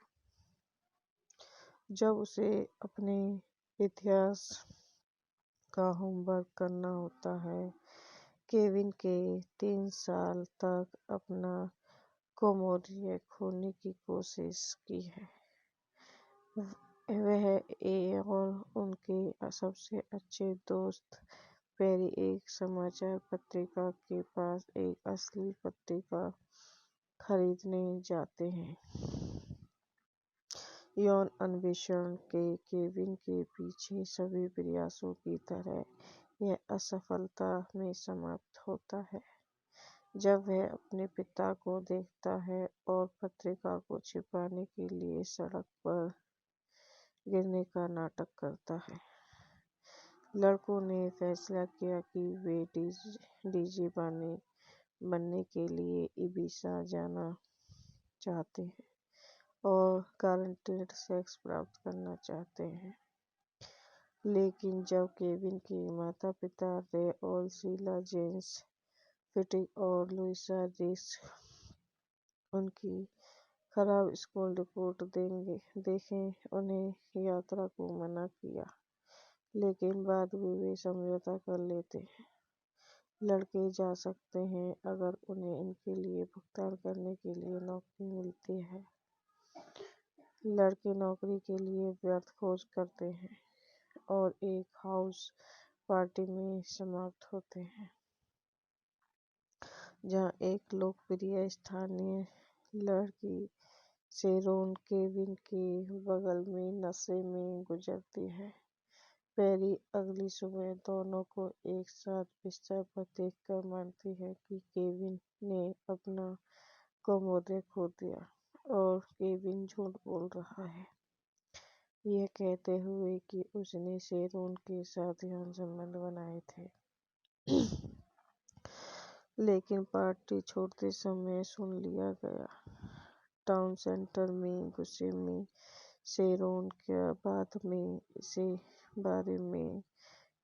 जब उसे अपने इतिहास का होमवर्क करना होता है, केविन के 3 साल तक अपना कोमोडिया खोने की कोशिश की है। वह और उनके सबसे अच्छे दोस्त पेरी एक समाचार पत्रिका के पास एक असली पत्रिका खरीदने जाते हैं। यौन अन्वेषण के केविन के पीछे सभी प्रयासों की तरह यह असफलता में समाप्त होता है, जब वह अपने पिता को देखता है और पत्रिका को छिपाने के लिए सड़क पर गिरने का नाटक करता है। लड़कों ने फैसला किया कि वे डीजे बनने के लिए इबिजा जाना चाहते हैं और गारंटेड सेक्स प्राप्त करना चाहते हैं। लेकिन जब केविन के माता-पिता रे और शीला जेम्स फिटिक और लुइसा रिस्क उनकी खराब स्कूल रिपोर्ट देखें उन्हें यात्रा को मना किया, लेकिन बाद में वे समझौता कर लेते हैं। लड़के जा सकते हैं अगर उन्हें इनके लिए भुगतान करने के लिए नौकरी मिलती है। लड़के नौकरी के लिए व्यर्थ खोज करते हैं और एक हाउस पार्टी में समाप्त होते हैं, जहां एक लोकप्रिय स्थानीय लड़की शेरोन केविन के बगल में नशे में गुजरती है। पेरी अगली सुबह दोनों को एक साथ बिस्तर पर देखकर मानती है कि केविन ने अपना कोमोडिया खो दिया और केविन झूठ बोल रहा है, यह कहते हुए कि उसने शेरोन के साथ यौन संबंध बनाए थे। लेकिन पार्टी छोड़ते समय सुन लिया गया। टाउन सेंटर में गुस्से में शेरोन के बाद में इसे बारे में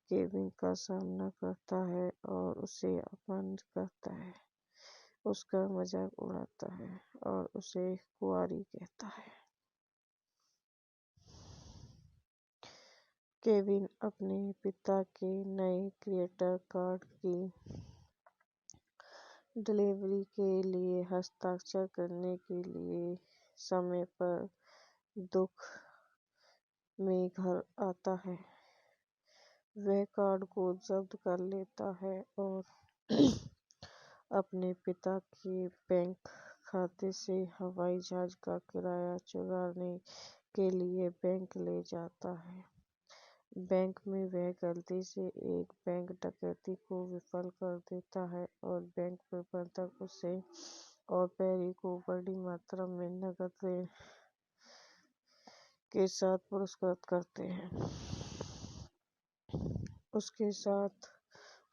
केविन का सामना करता है और उसे अपमानित करता है, उसका मजाक उड़ाता है और उसे कुंवारी कहता है। केविन अपने पिता के नए क्रेडिट कार्ड की डिलीवरी के लिए हस्ताक्षर करने के लिए समय पर दुख में घर आता है। वह कार्ड को जब्त कर लेता है और अपने पिता के बैंक खाते से हवाई जहाज का किराया चुराने के लिए बैंक ले जाता है। बैंक में वह गलती से एक बैंक डकैती को विफल कर देता है और बैंक प्रबंधक उसे और पेरी को बड़ी मात्रा में नकद के साथ पुरस्कृत करते हैं। उसके साथ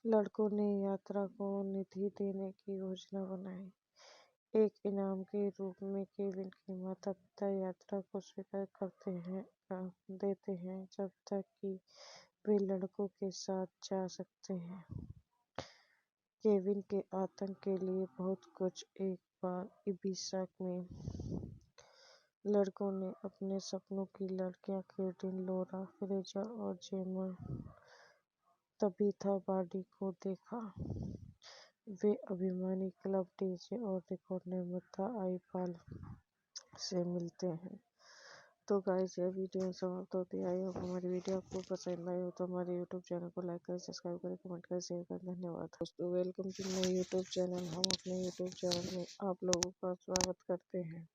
लड़कों ने यात्रा को निधि देने की योजना बनाई। एक इनाम के रूप में केविन के माता-पिता यात्रा को स्वीकार देते हैं जब तक कि वे लड़कों के साथ जा सकते हैं। केविन के आतंक के लिए बहुत कुछ। एक बार इबिजा में लड़कों ने अपने सपनों की लड़कियां केटिन, लौरा, फ्रेजर और जेमा तबीथा बार्डी को देखा। वे अभिमानी क्लब डीजे और रिकॉर्ड निर्माता आई पाल से मिलते हैं। तो गाइस, ये वीडियो समाप्त होती है। आई होप हमारी वीडियो आपको पसंद आई हो तो हमारे यूट्यूब चैनल को लाइक करें, सब्सक्राइब करें, कमेंट करें, शेयर करें। धन्यवाद दोस्तों। Welcome to my YouTube channel. हम अपने यूट्यूब चैनल में आप लोगों का स्वागत करते हैं।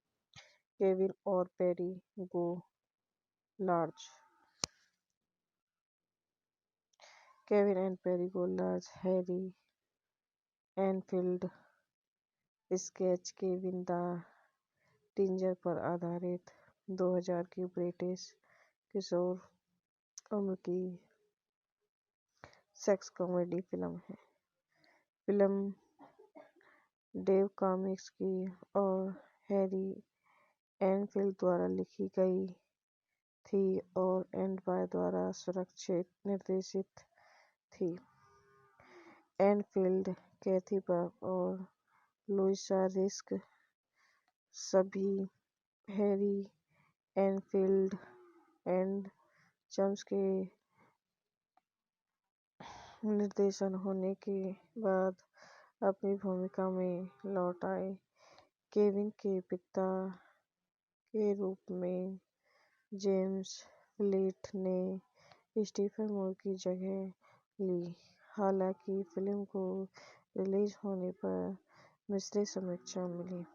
केविन और Perry go large. Kevin and Perry go large Harry Enfield sketch Kevin the teenager पर आधारित 2000 की ब्रिटिश किशोर उम्र की सेक्स कॉमेडी फिल्म है। फिल्म डेव कॉमिक्स की और हैरी एनफील्ड द्वारा लिखी गई थी और एंड बाय द्वारा सुरक्षित निर्देशित थी। एनफील्ड, कैथी बर्क और लुइसा रिस्क सभी हैरी एनफील्ड एंड चम्स के निर्देशन होने के बाद अपनी भूमिका में लौट आए। केविन के पिता के रूप में जेम्स फ्लीट ने स्टीफन मूर की जगह ली। हालांकि फिल्म को रिलीज होने पर मिश्रित समीक्षा मिली।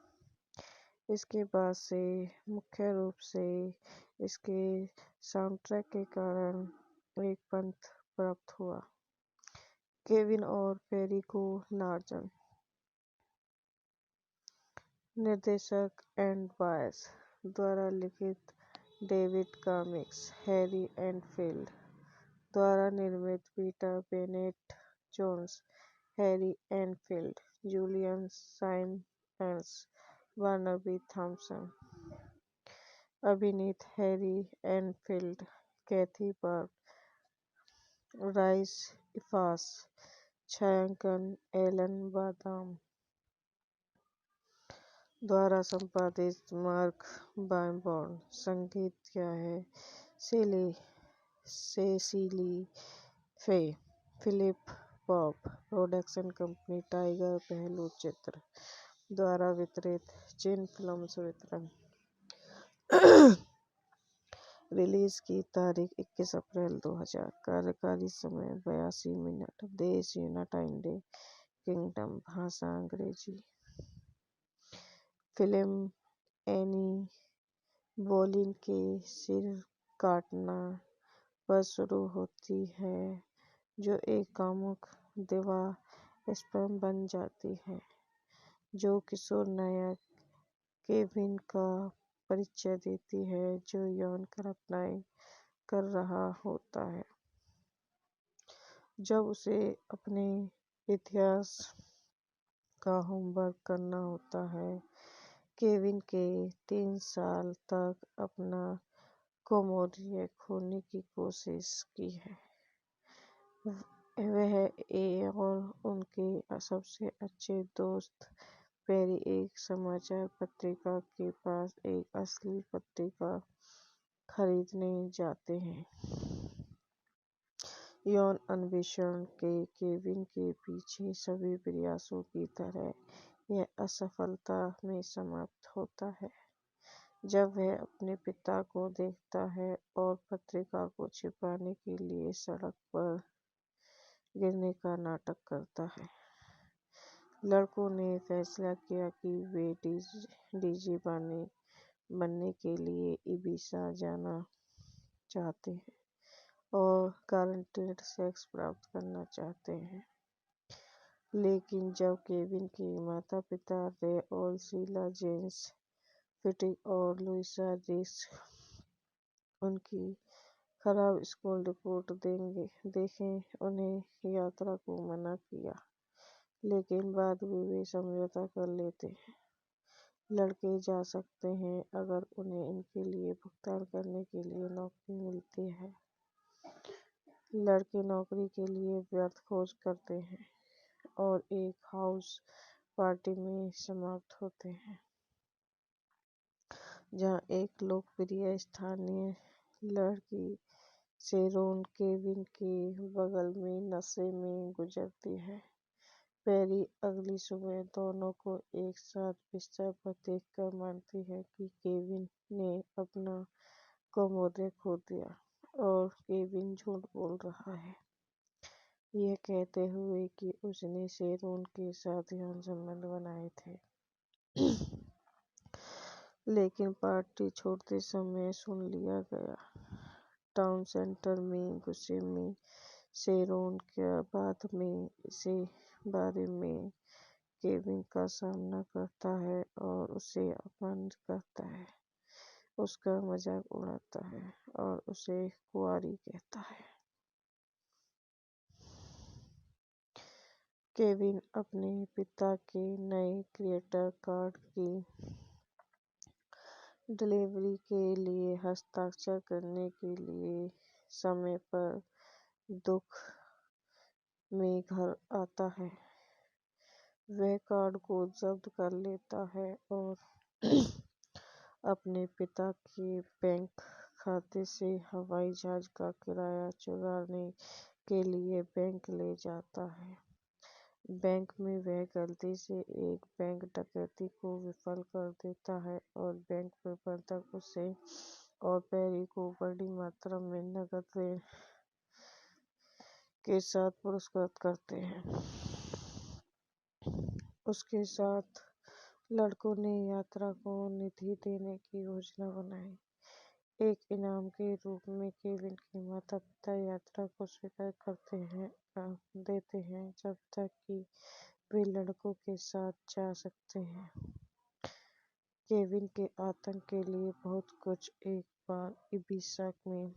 इसके बाद से मुख्य रूप से इसके साउंडट्रैक के कारण एक पंथ प्राप्त हुआ। केविन और पेरी गो लार्ज। निर्देशक एंड बायस द्वारा लिखित डेविड कॉमिक्स। हैरी एनफील्ड द्वारा निर्मित Peter Bennett Jones. Harry Enfield, Julian Symonds, Barnaby Thomson. अभिनीत Harry Enfield, Kathy Burke, Rhys Ifans. छायांकन एलन बादाम द्वारा संपादित मार्क बायबॉर्न। संगीत किया है Cecily Fay. Philip pop production company Tiger पहलू चित्र द्वारा वितरित। जिन फिल्म्स वितरण। रिलीज की तारीख 21 अप्रैल 2000। कार्यकारी समय 82 मिनट। देश यूनाइटेड किंगडम। भाषा अंग्रेजी। फिल्म एनी बोलीन के सिर काटना पर शुरू होती है जो एक कामुक दिवा स्पर्म बन जाती है जो किशोर नायक केविन का परिचय देती है जो यौन कल्पनाएं कर रहा होता है जब उसे अपने इतिहास का होमवर्क करना होता है। केविन के 3 साल तक अपना कोमोडिया खोने की कोशिश की है। वह और उनके सबसे अच्छे दोस्त पेरी एक समाचार पत्रिका के पास एक असली पत्रिका खरीदने जाते हैं। यौन अन्वेषण के केविन के पीछे सभी प्रयासों की तरह यह असफलता में समाप्त होता है जब वह अपने पिता को देखता है और पत्रिका को छिपाने के लिए सड़क पर गिरने का नाटक करता है। लड़कों ने फैसला किया कि वे डीजे बनने के लिए इबिजा जाना चाहते हैं और गारंटेड सेक्स प्राप्त करना चाहते हैं। लेकिन जब केविन के माता-पिता रे और शीला जेम्स फ्लिट और लुइसा रिस्क उनकी खराब स्कूल रिपोर्ट देखें उन्हें यात्रा को मना किया, लेकिन बाद में वे समझौता कर लेते हैं। लड़के जा सकते हैं अगर उन्हें इनके लिए भुगतान करने के लिए नौकरी मिलती है। लड़के नौकरी के लिए व्यर्थ खोज करते हैं और एक हाउस पार्टी में समाप्त होते हैं, जहां एक लोकप्रिय स्थानीय लड़की शेरोन केविन के बगल में नशे में गुजरती है। पेरी अगली सुबह दोनों को एक साथ बिस्तर पर देखकर मानती है कि केविन ने अपना कमोदे खो दिया और केविन झूठ बोल रहा है, यह कहते हुए कि उसने शेरोन के साथ यौन संबंध बनाए थे। लेकिन पार्टी छोड़ते समय सुन लिया गया। टाउन सेंटर में गुस्से में शेरोन के बाद में इसे बारे में केविन का सामना करता है और उसे अपमानित करता है, उसका मजाक उड़ाता है और उसे कुंवारी कहता है। केविन अपने पिता के नए क्रेडिट कार्ड की डिलीवरी के लिए हस्ताक्षर करने के लिए समय पर दुख में घर आता है। वह कार्ड को जब्त कर लेता है और अपने पिता के बैंक खाते से हवाई जहाज का किराया चुराने के लिए बैंक ले जाता है। बैंक में वह गलती से एक बैंक डकैती को विफल कर देता है और बैंक प्रबंधक उसे और पेरी को बड़ी मात्रा में नकद के साथ पुरस्कृत करते हैं। उसके साथ लड़कों ने यात्रा को निधि देने की योजना बनाई। एक इनाम के रूप में केविन के माता पिता यात्रा को स्वीकार देते हैं जब तक कि वे लड़कों के साथ जा सकते हैं। केविन के आतंक के लिए बहुत कुछ। एक बार इबिजा में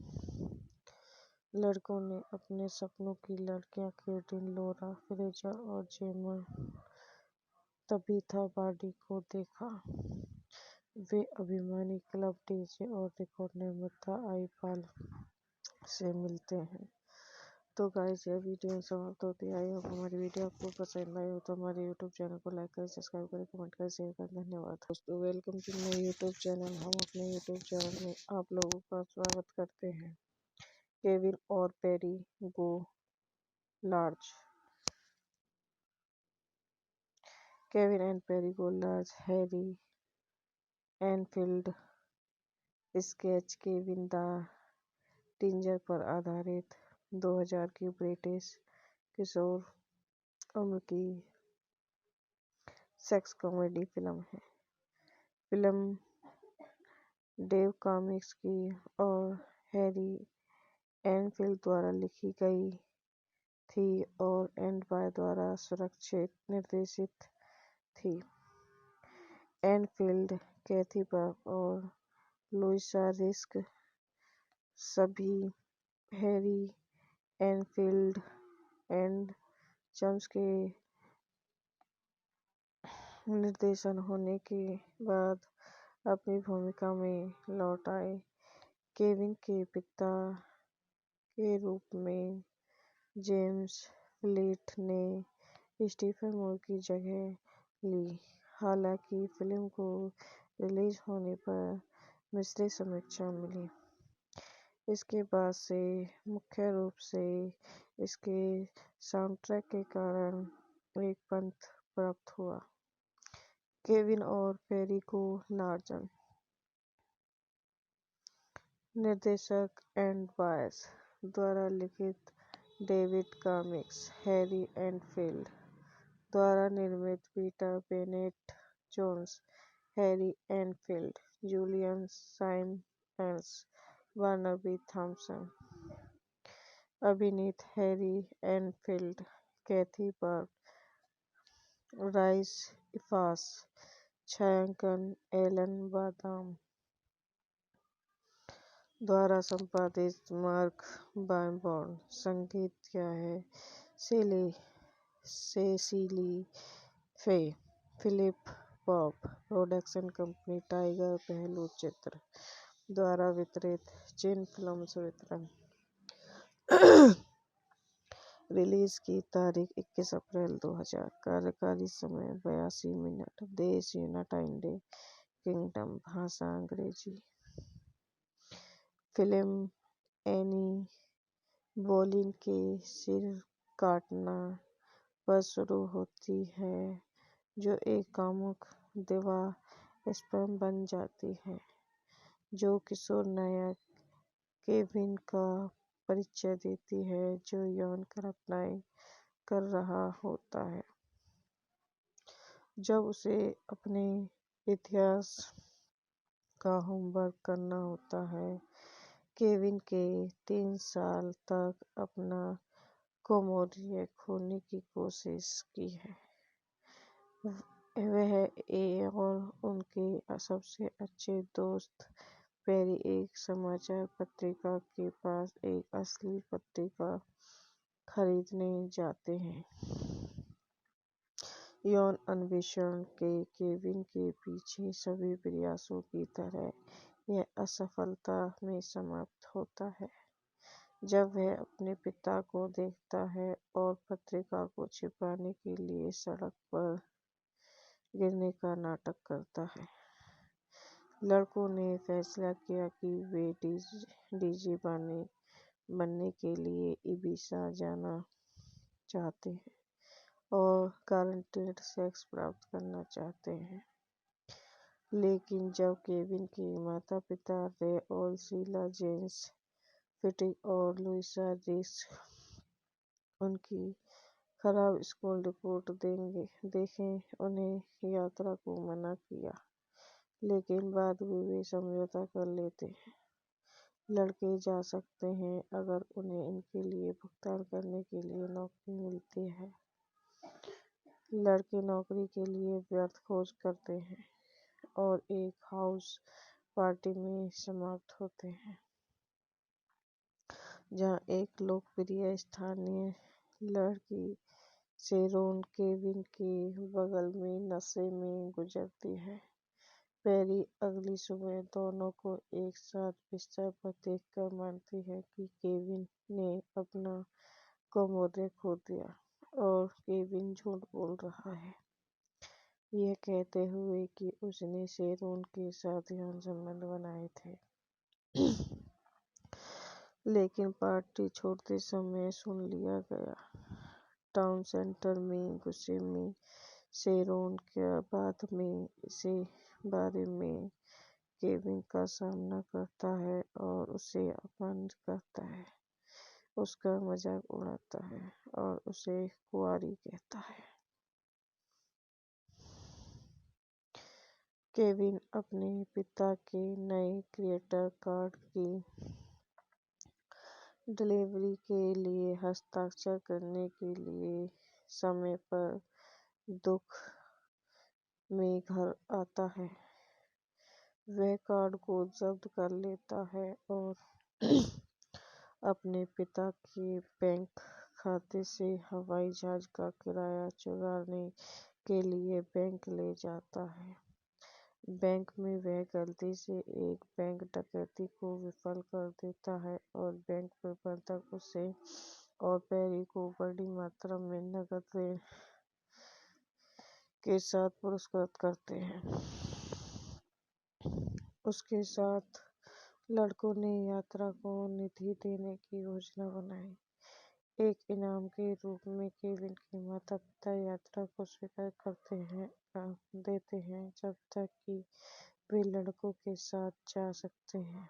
लड़कों ने अपने सपनों की लड़कियां केटिन, लौरा, फ्रेजा और जेमा तबीथा बार्डी को देखा। वे अभिमानी क्लब डीजे और रिकॉर्ड निर्माता आई पाल से मिलते हैं। तो गाइस, यह वीडियो समाप्त होती है। आई होप हमारी वीडियो आपको पसंद आई हो तो हमारे यूट्यूब चैनल को लाइक करें, सब्सक्राइब करें, कमेंट करें, शेयर करें। धन्यवाद दोस्तों। Welcome to my YouTube channel. हम अपने यूट्यूब चैनल में आप लोगों का स्वागत करते हैं। केविन और Perry go large. Kevin and Perry go large Harry Enfield sketch Kevin the teenager पर आधारित 2000 की ब्रिटिश किशोर उम्र की सेक्स कॉमेडी फिल्म है। फिल्म डेव कॉमिक्स की और हैरी एनफील्ड द्वारा लिखी गई थी और एंड बाय द्वारा निर्देशित थी। एनफील्ड, कैथी बर्क और लुइसा रिस्क सभी हैरी एनफील्ड एंड चम्स के निर्देशन होने के बाद अपनी भूमिका में लौट आए। केविन के पिता के रूप में जेम्स फ्लीट ने स्टीफन मूर की जगह ली। हालांकि फिल्म को रिलीज होने पर मिश्रित समीक्षा मिली। इसके बाद से मुख्य रूप से इसके साउंडट्रैक के कारण एक पंथ प्राप्त हुआ। केविन और पेरी गो लार्ज। निर्देशक एंड बायस द्वारा लिखित डेविड कॉमिक्स। हैरी एनफील्ड द्वारा निर्मित Peter Bennett Jones. Harry Enfield, Julian Symonds, Barnaby Thomson. अभिनीत Harry Enfield, Kathy Burke, Rhys Ifans. छायांकन एलन बादाम। द्वारा संपादित मार्क बायबॉर्न। संगीत क्या है? Cecily Fay. Philip pop. Production company Tiger. पहलू चित्र द्वारा वितरित। जिन फिल्म्स वितरण। रिलीज की तारीख 21 अप्रैल 2000। कार्यकारी समय 82 मिनट। देश यूनाइटेड किंगडम। भाषा अंग्रेजी। फिल्म एनी बोलीन के सिर काटना पर शुरू होती है, जो एक कामुक दिवा स्पैम बन जाती है, जो किशोर नायक केविन का परिचय देती है, जो यौन घटनाएं कर रहा होता है। जब उसे अपने इतिहास का होमवर्क करना होता है। केविन के 3 साल तक अपना कोमोडिया खोने की कोशिश की है। वह और उनके सबसे अच्छे दोस्त पेरी एक समाचार पत्रिका के पास एक असली पत्रिका खरीदने जाते हैं। यौन अन्वेषण के केविन के पीछे सभी प्रयासों की तरह यह असफलता में समाप्त होता है, जब वह अपने पिता को देखता है और पत्रिका को छिपाने के लिए सड़क पर गिरने का नाटक करता है। लड़कों ने फैसला किया कि वे डीजे बनने के लिए इबिजा जाना चाहते हैं और गारंटीड सेक्स प्राप्त करना चाहते हैं। लेकिन जब केविन के माता-पिता रे और शीला जेम्स फिटिक और लुइसा रिस्क उनकी खराब स्कूल रिपोर्ट देखें उन्हें यात्रा को मना किया, लेकिन बाद में वे समझौता कर लेते हैं। लड़के जा सकते हैं अगर उन्हें इनके लिए भुगतान करने के लिए नौकरी मिलती है। लड़के नौकरी के लिए व्यर्थ खोज करते हैं और एक हाउस पार्टी में समाप्त होते हैं, जहां एक लोकप्रिय स्थानीय लड़की शेरोन केविन के बगल में नशे में गुजरती है। पेरी अगली सुबह दोनों को एक साथ बिस्तर पर देखकर मानती है कि केविन ने अपना कोमोडिया खो दिया और केविन झूठ बोल रहा है, यह कहते हुए कि उसने शेरोन के साथ यौन संबंध बनाए थे। लेकिन पार्टी छोड़ते समय सुन लिया गया। टाउन सेंटर में गुस्से में शेरोन के बाद में इसे बारे में केविन का सामना करता है और उसे अपमानित करता है, उसका मजाक उड़ाता है और उसे कुंवारी कहता है। केविन अपने पिता के नए क्रेडिट कार्ड की डिलीवरी के लिए हस्ताक्षर करने के लिए समय पर दुख में घर आता है। वह कार्ड को जब्त कर लेता है और अपने पिता के बैंक खाते से हवाई जहाज का किराया चुराने के लिए बैंक ले जाता है। बैंक में वह गलती से एक बैंक डकैती को विफल कर देता है और बैंक प्रबंधक उसे और पेरी को बड़ी मात्रा में नकद ऋण के साथ पुरस्कृत करते हैं। उसके साथ लड़कों ने यात्रा को निधि देने की योजना बनाई। एक इनाम के रूप में केविन के माता-पिता यात्रा को स्वीकार देते हैं जब तक कि वे लड़कों के साथ जा सकते हैं।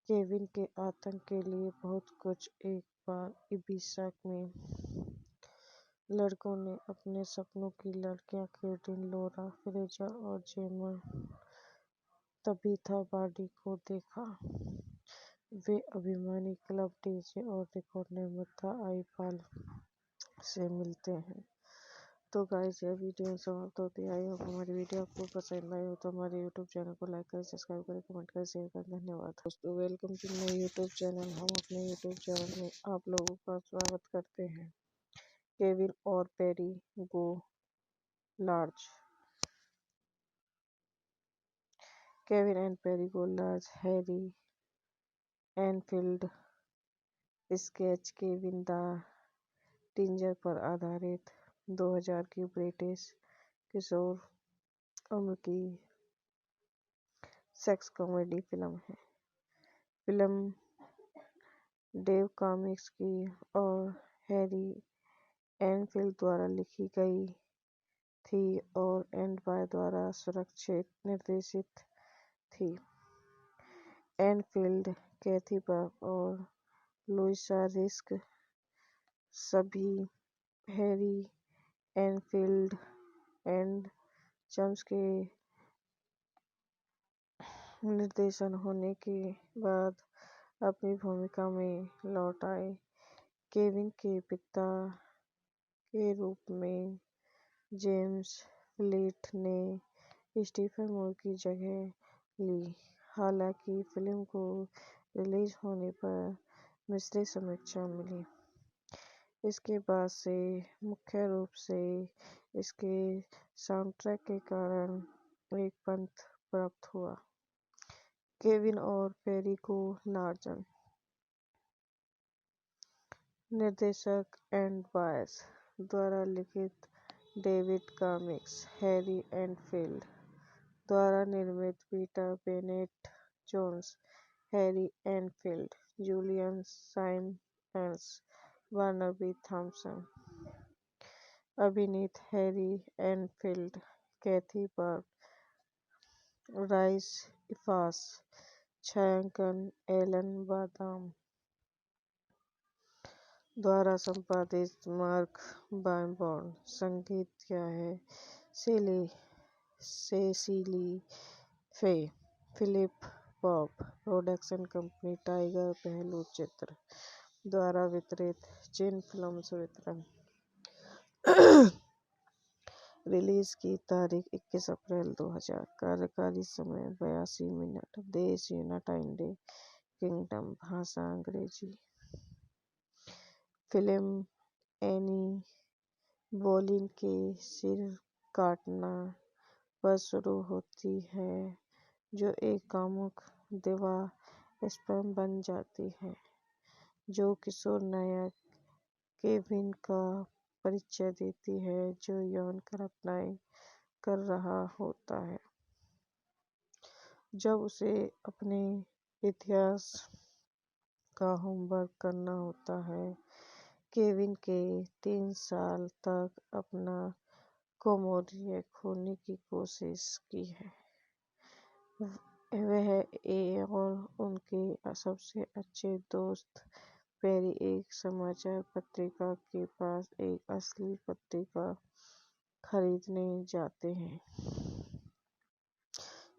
केविन के आतंक के लिए बहुत कुछ। एक बार इबिजा में लड़कों ने अपने सपनों की लड़कियां केटिन, लौरा, फ्रेजा और जेमा तबीथा बार्डी को देखा। वे अभिमानी क्लब डीजे और रिकॉर्ड निर्माता आई पाल से मिलते हैं। तो गाइस यह वीडियो समाप्त होती है। आई होप हमारी वीडियो आपको पसंद आई हो तो हमारे यूट्यूब चैनल को लाइक करें, सब्सक्राइब करें, कमेंट करें, शेयर करें। धन्यवाद दोस्तों। Welcome to my YouTube channel. हम अपने यूट्यूब चैनल में आप लोगों का स्वागत करते हैं। केविन और Perry go large. Kevin and Perry go large Harry Enfield sketch Kevin the teenager पर आधारित 2000 की ब्रिटिश किशोर उम्र की सेक्स कॉमेडी फिल्म है। फिल्म डेव कॉमिक्स की और हैरी एनफील्ड द्वारा लिखी गई थी और एंड बाय द्वारा सुरक्षित निर्देशित थी। एनफील्ड, कैथी बर्क और लुइसा रिस्क सभी हैरी एनफील्ड एंड चम्स के निर्देशन होने के बाद अपनी भूमिका में लौट आए। केविन के पिता के रूप में जेम्स फ्लिंट ने स्टीफन मूर की जगह ली। हालांकि फिल्म को रिलीज होने पर मिश्रित समीक्षा मिली। इसके बाद से मुख्य रूप से इसके साउंडट्रैक के कारण एक पंथ प्राप्त हुआ। केविन और पेरी गो लार्ज निर्देशक एंड बायस द्वारा लिखित डेविड कॉमिक्स, हैरी एनफील्ड द्वारा निर्मित Peter Bennett Jones, Harry Enfield, Julian Symonds, Barnaby Thomson अभिनीत Harry Enfield, Kathy Burke, Rhys Ifans, छायांकन एलन बादाम द्वारा संपादित मार्क बायबॉर्न, संगीत किया है Cecily Fay, Philip Pope, production company Tiger पहलू चित्र द्वारा वितरित, चिन फिल्म्स वितरण। रिलीज की तारीख 21 अप्रैल 2000। कार्यकारी समय 82 मिनट। देश यूनाइटेड किंगडम। भाषा अंग्रेजी। फिल्म एनी बोलीन के सिर काटना पर शुरू होती है जो एक कामुक दिवा स्पैम बन जाती है जो किशोर नायक केविन का परिचय देती है जो यौन घटनाएं कर रहा होता है। जब उसे अपने इतिहास का होमवर्क करना होता है। केविन के 3 साल तक अपना कोमोडिया खोने की कोशिश की है। वह और उनके सबसे अच्छे दोस्त पेरी एक समाचार पत्रिका के पास एक असली पत्रिका खरीदने जाते हैं।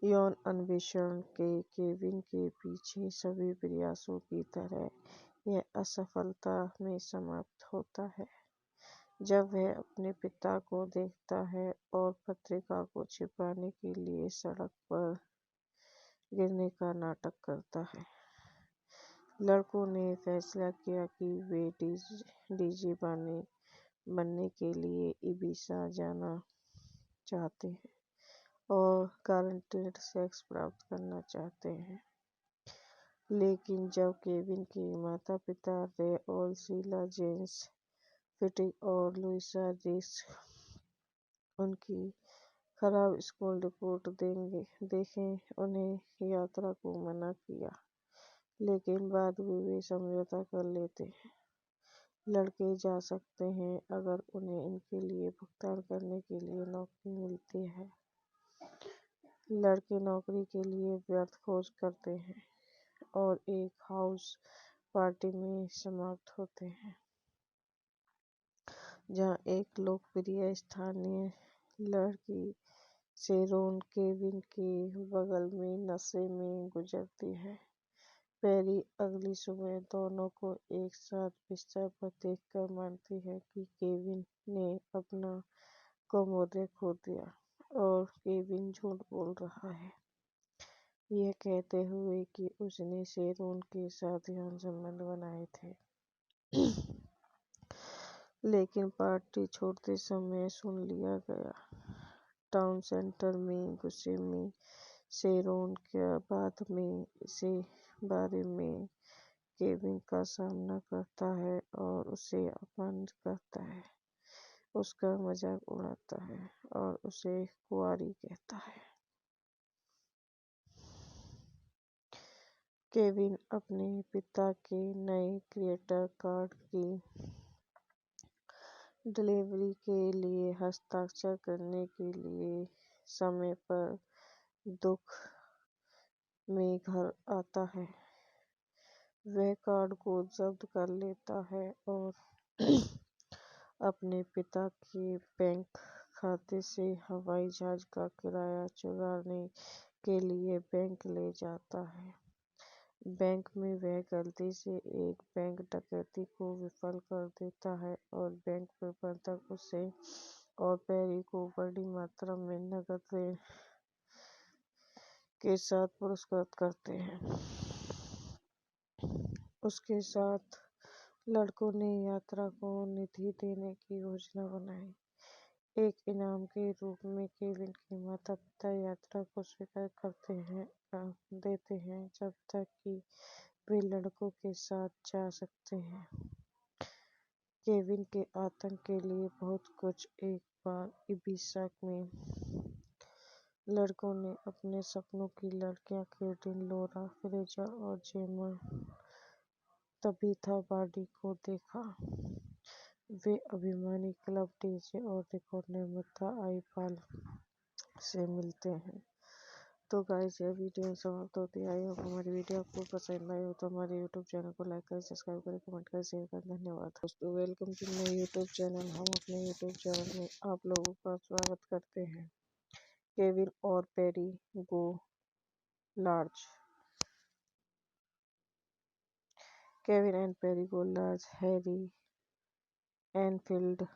यौन अन्वेषण के केविन के पीछे सभी प्रयासों की तरह यह असफलता में समाप्त होता है जब वह अपने पिता को देखता है और पत्रिका को छिपाने के लिए सड़क पर गिरने का नाटक करता है। लड़कों ने फैसला किया कि वे डीजे बनने के लिए इबिजा जाना चाहते हैं और गारंटेड सेक्स प्राप्त करना चाहते हैं। लेकिन जब केविन के माता-पिता रे और शीला जेम्स फिटिक और लुइसा रिस्क उनकी खराब स्कूल रिपोर्ट देखें उन्हें यात्रा को मना किया, लेकिन बाद में वे समझौता कर लेते हैं। लड़के जा सकते हैं अगर उन्हें इनके लिए भुगतान करने के लिए नौकरी मिलती है। लड़के नौकरी के लिए व्यर्थ खोज करते हैं और एक हाउस पार्टी में समाप्त होते हैं जहां एक लोकप्रिय स्थानीय लड़की शेरोन केविन के बगल में नशे में गुजरती है। पेरी अगली सुबह दोनों को एक साथ बिस्तर पर देखकर मानती है कि केविन ने अपना को मौर्य खो दिया और केविन झूठ बोल रहा है, यह कहते हुए कि उसने शेरोन के साथ यौन संबंध बनाए थे। लेकिन पार्टी छोड़ते समय सुन लिया गया। टाउन सेंटर में गुस्से में शेरोन के बाद में इसे बारे में केविन का सामना करता है और उसे अपमानित करता है, उसका मजाक उड़ाता है और उसे कुंवारी कहता है। केविन अपने पिता के नए क्रेडिट कार्ड की डिलीवरी के लिए हस्ताक्षर करने के लिए समय पर दुख में घर आता है। वह कार्ड को जब्त कर लेता है और अपने पिता के बैंक खाते से हवाई जहाज का किराया चुराने के लिए बैंक ले जाता है। बैंक में वह गलती से एक बैंक डकैती को विफल कर देता है और बैंक प्रबंधक उसे और पेरी को बड़ी मात्रा में नकद के साथ पुरस्कृत करते हैं। उसके साथ लड़कों ने यात्रा को निधि देने की योजना बनाई। एक इनाम के रूप में केविन के माता-पिता यात्रा को स्वीकार देते हैं जब तक कि वे लड़कों के साथ जा सकते हैं। केविन के आतंक के लिए बहुत कुछ। एक बार इबिजा में लड़कों ने अपने सपनों की लड़कियां केटिन, लौरा, फ्रेजर और जेमा तबीथा बार्डी को देखा। वे अभिमानी क्लब डीजे और रिकॉर्ड निर्माता आई पाल से मिलते हैं। तो गाइस, यह वीडियो समाप्त होती है। आई होप हमारी वीडियो आपको पसंद आई हो तो हमारे यूट्यूब चैनल को लाइक करें, सब्सक्राइब करें, कमेंट करें, शेयर करें। धन्यवाद दोस्तों। Welcome to my YouTube channel. हम अपने यूट्यूब चैनल में आप लोगों का स्वागत करते हैं। केविन और Perry go large. Kevin and Perry go large Harry Enfield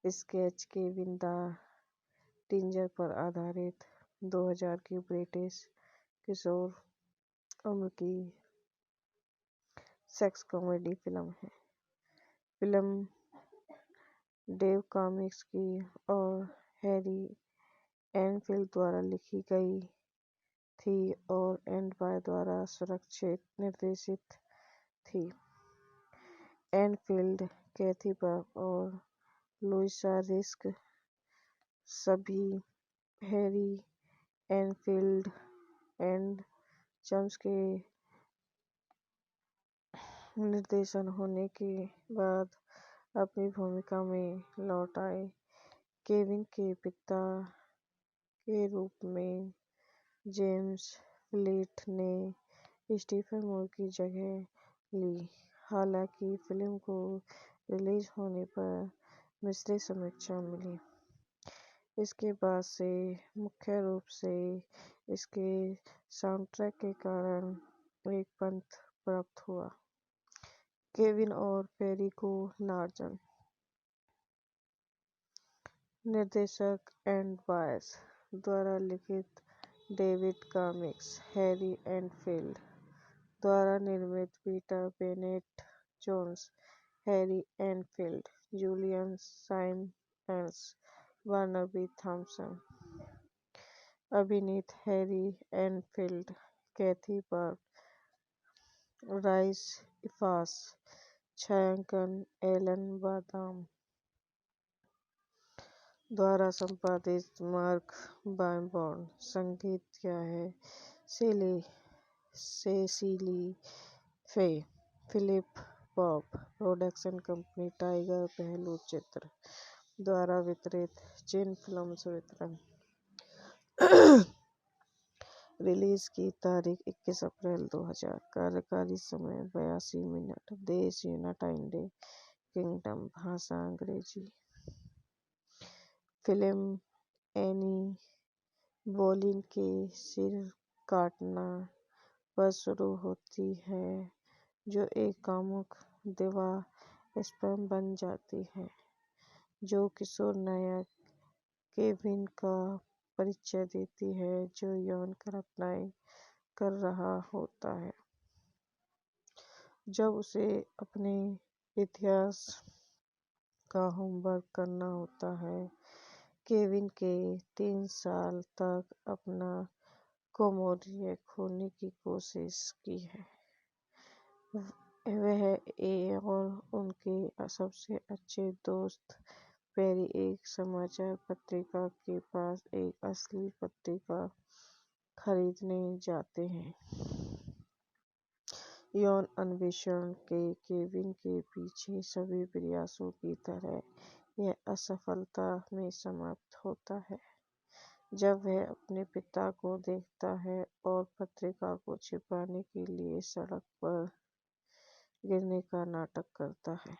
sketch Kevin the teenager पर आधारित 2000 की ब्रिटिश किशोर उम्र की सेक्स कॉमेडी फिल्म है। फिल्म डेव कॉमिक्स की और हैरी एनफील्ड द्वारा लिखी गई थी और एंड बाय द्वारा सुरक्षित निर्देशित थी। एनफील्ड, कैथी बर्क और लुइसा रिस्क सभी हैरी एनफील्ड एंड चम्स के निर्देशन होने के बाद अपनी भूमिका में लौट आए। केविन के पिता के रूप में जेम्स फ्लीट ने स्टीफन मूर की जगह ली। हालांकि फिल्म को रिलीज होने पर मिश्रित समीक्षा मिली। इसके बाद से मुख्य रूप से इसके साउंडट्रैक के कारण एक पंथ प्राप्त हुआ। केविन और पेरी गो लार्ज। निर्देशक एंड बायस द्वारा लिखित डेविड कॉमिक्स। हैरी एनफील्ड द्वारा निर्मित Peter Bennett Jones. Harry Enfield, Julian Symonds, Werner B Thompson. अभिनीत Harry Enfield, Kathy Burke, Rhys Ifans. छायांकन एलन बादाम द्वारा संपादित मार्क बायबॉर्न। संगीत किया है Cecily Fay. Philip pop production company Tiger पहलू चित्र द्वारा वितरित। जिन फिल्म्स वितरण। रिलीज की तारीख 21 अप्रैल 2000। कार्यकारी समय 82 मिनट। देश यूनाइटेड किंगडम। भाषा अंग्रेजी। फिल्म एनी बोलीन के सिर काटना पर शुरू होती है, जो एक कामुक दिवा स्पैम बन जाती है, जो किशोर नायक केविन का परिचय देती है, जो यौन कल्पनाएं कर रहा होता है जब उसे अपने इतिहास का होमवर्क करना होता है। केविन के 3 साल तक अपना कोमोडिया खोने की कोशिश की है। वह और उनके सबसे अच्छे दोस्त पेरी एक समाचार पत्रिका के पास एक असली पत्रिका खरीदने जाते हैं। यौन अन्वेषण के केविन के पीछे सभी प्रयासों की तरह यह असफलता में समाप्त होता है जब वह अपने पिता को देखता है और पत्रिका को छिपाने के लिए सड़क पर गिरने का नाटक करता है।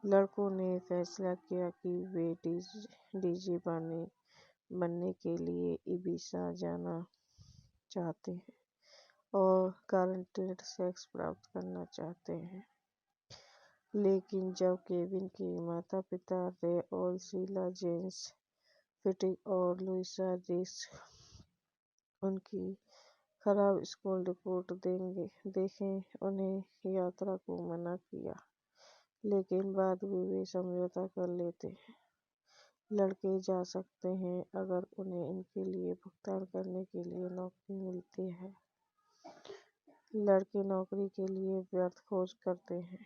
लड़कों ने फैसला किया कि वे डीजे बनने के लिए इबिजा जाना चाहते हैं और गारंटेड सेक्स प्राप्त करना चाहते हैं। लेकिन जब केविन के माता-पिता रे और शीला जेम्स फिटिक और लुइसा रिस्क उनकी खराब स्कूल रिपोर्ट देखें उन्हें यात्रा को मना किया, लेकिन बाद में वे समझौता कर लेते हैं। लड़के जा सकते हैं अगर उन्हें इनके लिए भुगतान करने के लिए नौकरी मिलती है। लड़के नौकरी के लिए व्यर्थ खोज करते हैं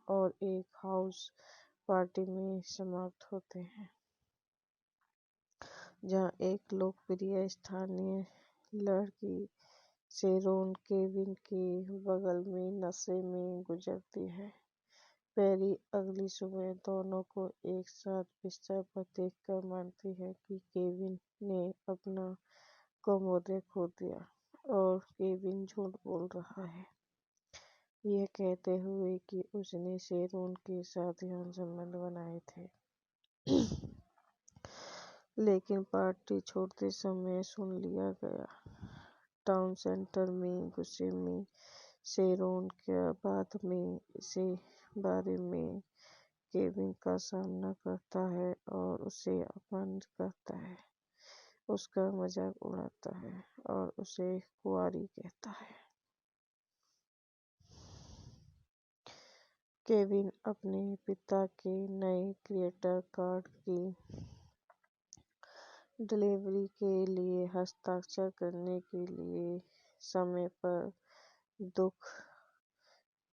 और एक हाउस पार्टी में समाप्त होते हैं, जहां एक लोकप्रिय स्थानीय लड़की शेरोन केविन के बगल में नशे में गुजरती है। पेरी अगली सुबह दोनों को एक साथ बिस्तर पर देखकर मानती है कि केविन ने अपना कोमोडिया खो दिया और केविन झूठ बोल रहा है, यह कहते हुए कि उसने शेरोन के साथ यौन संबंध बनाए थे। लेकिन पार्टी छोड़ते समय सुन लिया गया। टाउन सेंटर में गुस्से में शेरोन के बाद में इसे बारे में केविन का सामना करता है और उसे अपमानित करता है, उसका मजाक उड़ाता है और उसे कुंवारी कहता है। केविन अपने पिता के नए क्रेडिट कार्ड की डिलीवरी के लिए हस्ताक्षर करने के लिए समय पर दुख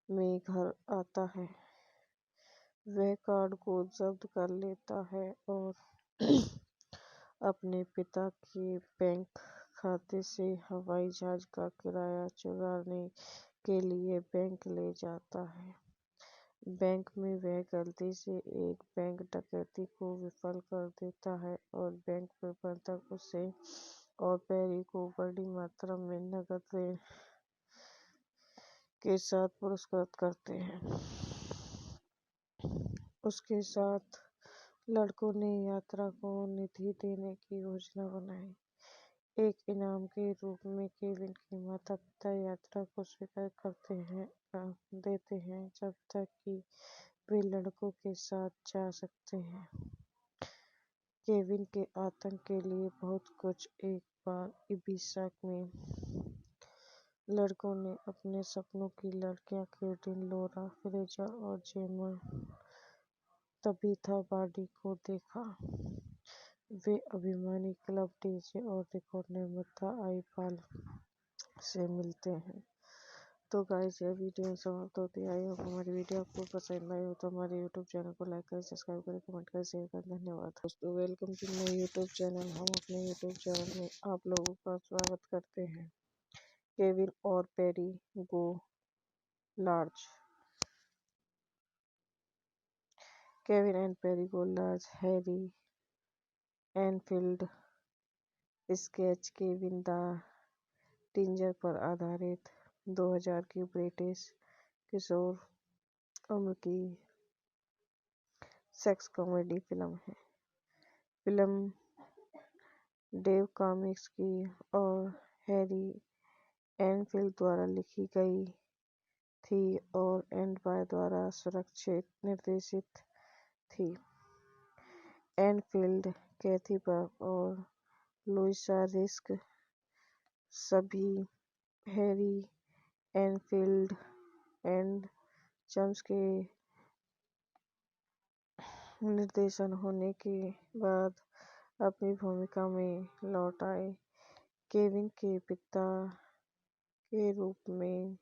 में घर आता है। वह कार्ड को जब्त कर लेता है और अपने पिता के बैंक खाते से हवाई जहाज का किराया चुराने के लिए बैंक ले जाता है। बैंक में वह गलती से एक बैंक डकैती को विफल कर देता है और बैंक प्रबंधक उसे और पेरी को बड़ी मात्रा में नकद ऋण के साथ पुरस्कृत करते हैं। उसके साथ लड़कों ने यात्रा को निधि देने की योजना बनाई। एक इनाम के रूप में केविन के माता-पिता यात्रा को स्वीकार देते हैं जब तक कि वे लड़कों के साथ जा सकते हैं। केविन के आतंक के लिए बहुत कुछ। एक बार इबिजा में लड़कों ने अपने सपनों की लड़कियां केटिन, लोरा, फ्रेजर और जेमा तबीथा बार्डी को देखा। वे अभिमानी क्लब डीजे और रिकॉर्ड निर्माता आई-पाल से मिलते हैं। तो गाइस, यह वीडियो समाप्त होती है। आई होप हमारी वीडियो आपको पसंद आई हो तो हमारे यूट्यूब चैनल को लाइक करें, सब्सक्राइब करें, कमेंट करें, शेयर करें। धन्यवाद दोस्तों। Welcome to my YouTube channel. हम अपने यूट्यूब चैनल में आप लोगों का स्वागत करते हैं। केविन और Perry go large. Kevin and Perry go large Harry Enfield sketch Kevin the teenager पर आधारित 2000 की ब्रिटिश किशोर उम्र की सेक्स कॉमेडी फिल्म है। फिल्म डेव कॉमिक्स की और हैरी एनफील्ड द्वारा लिखी गई थी और एंड बाय द्वारा निर्देशित थी। एनफील्ड कैथी बर्ग और लुइसा रिस्क सभी हैरी एनफील्ड एंड चम्स के निर्देशन होने के बाद अपनी भूमिका में लौट आए। केविन के पिता के रूप में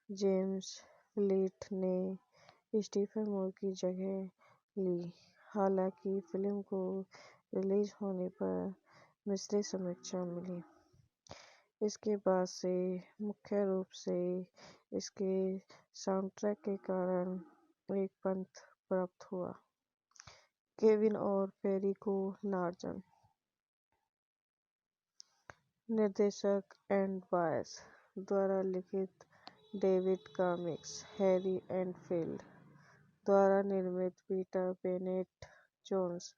जेम्स फ्लिंट ने स्टीफन मूर की जगह ली। हालांकि फिल्म को रिलीज होने पर मिश्रित समीक्षा मिली। इसके बाद से मुख्य रूप से इसके साउंडट्रैक के कारण एक पंथ प्राप्त हुआ। केविन और पेरी को लार्जन निर्देशक एंड बायस द्वारा लिखित, डेविड कॉमिक्स हैरी एनफील्ड द्वारा निर्मित, Peter Bennett Jones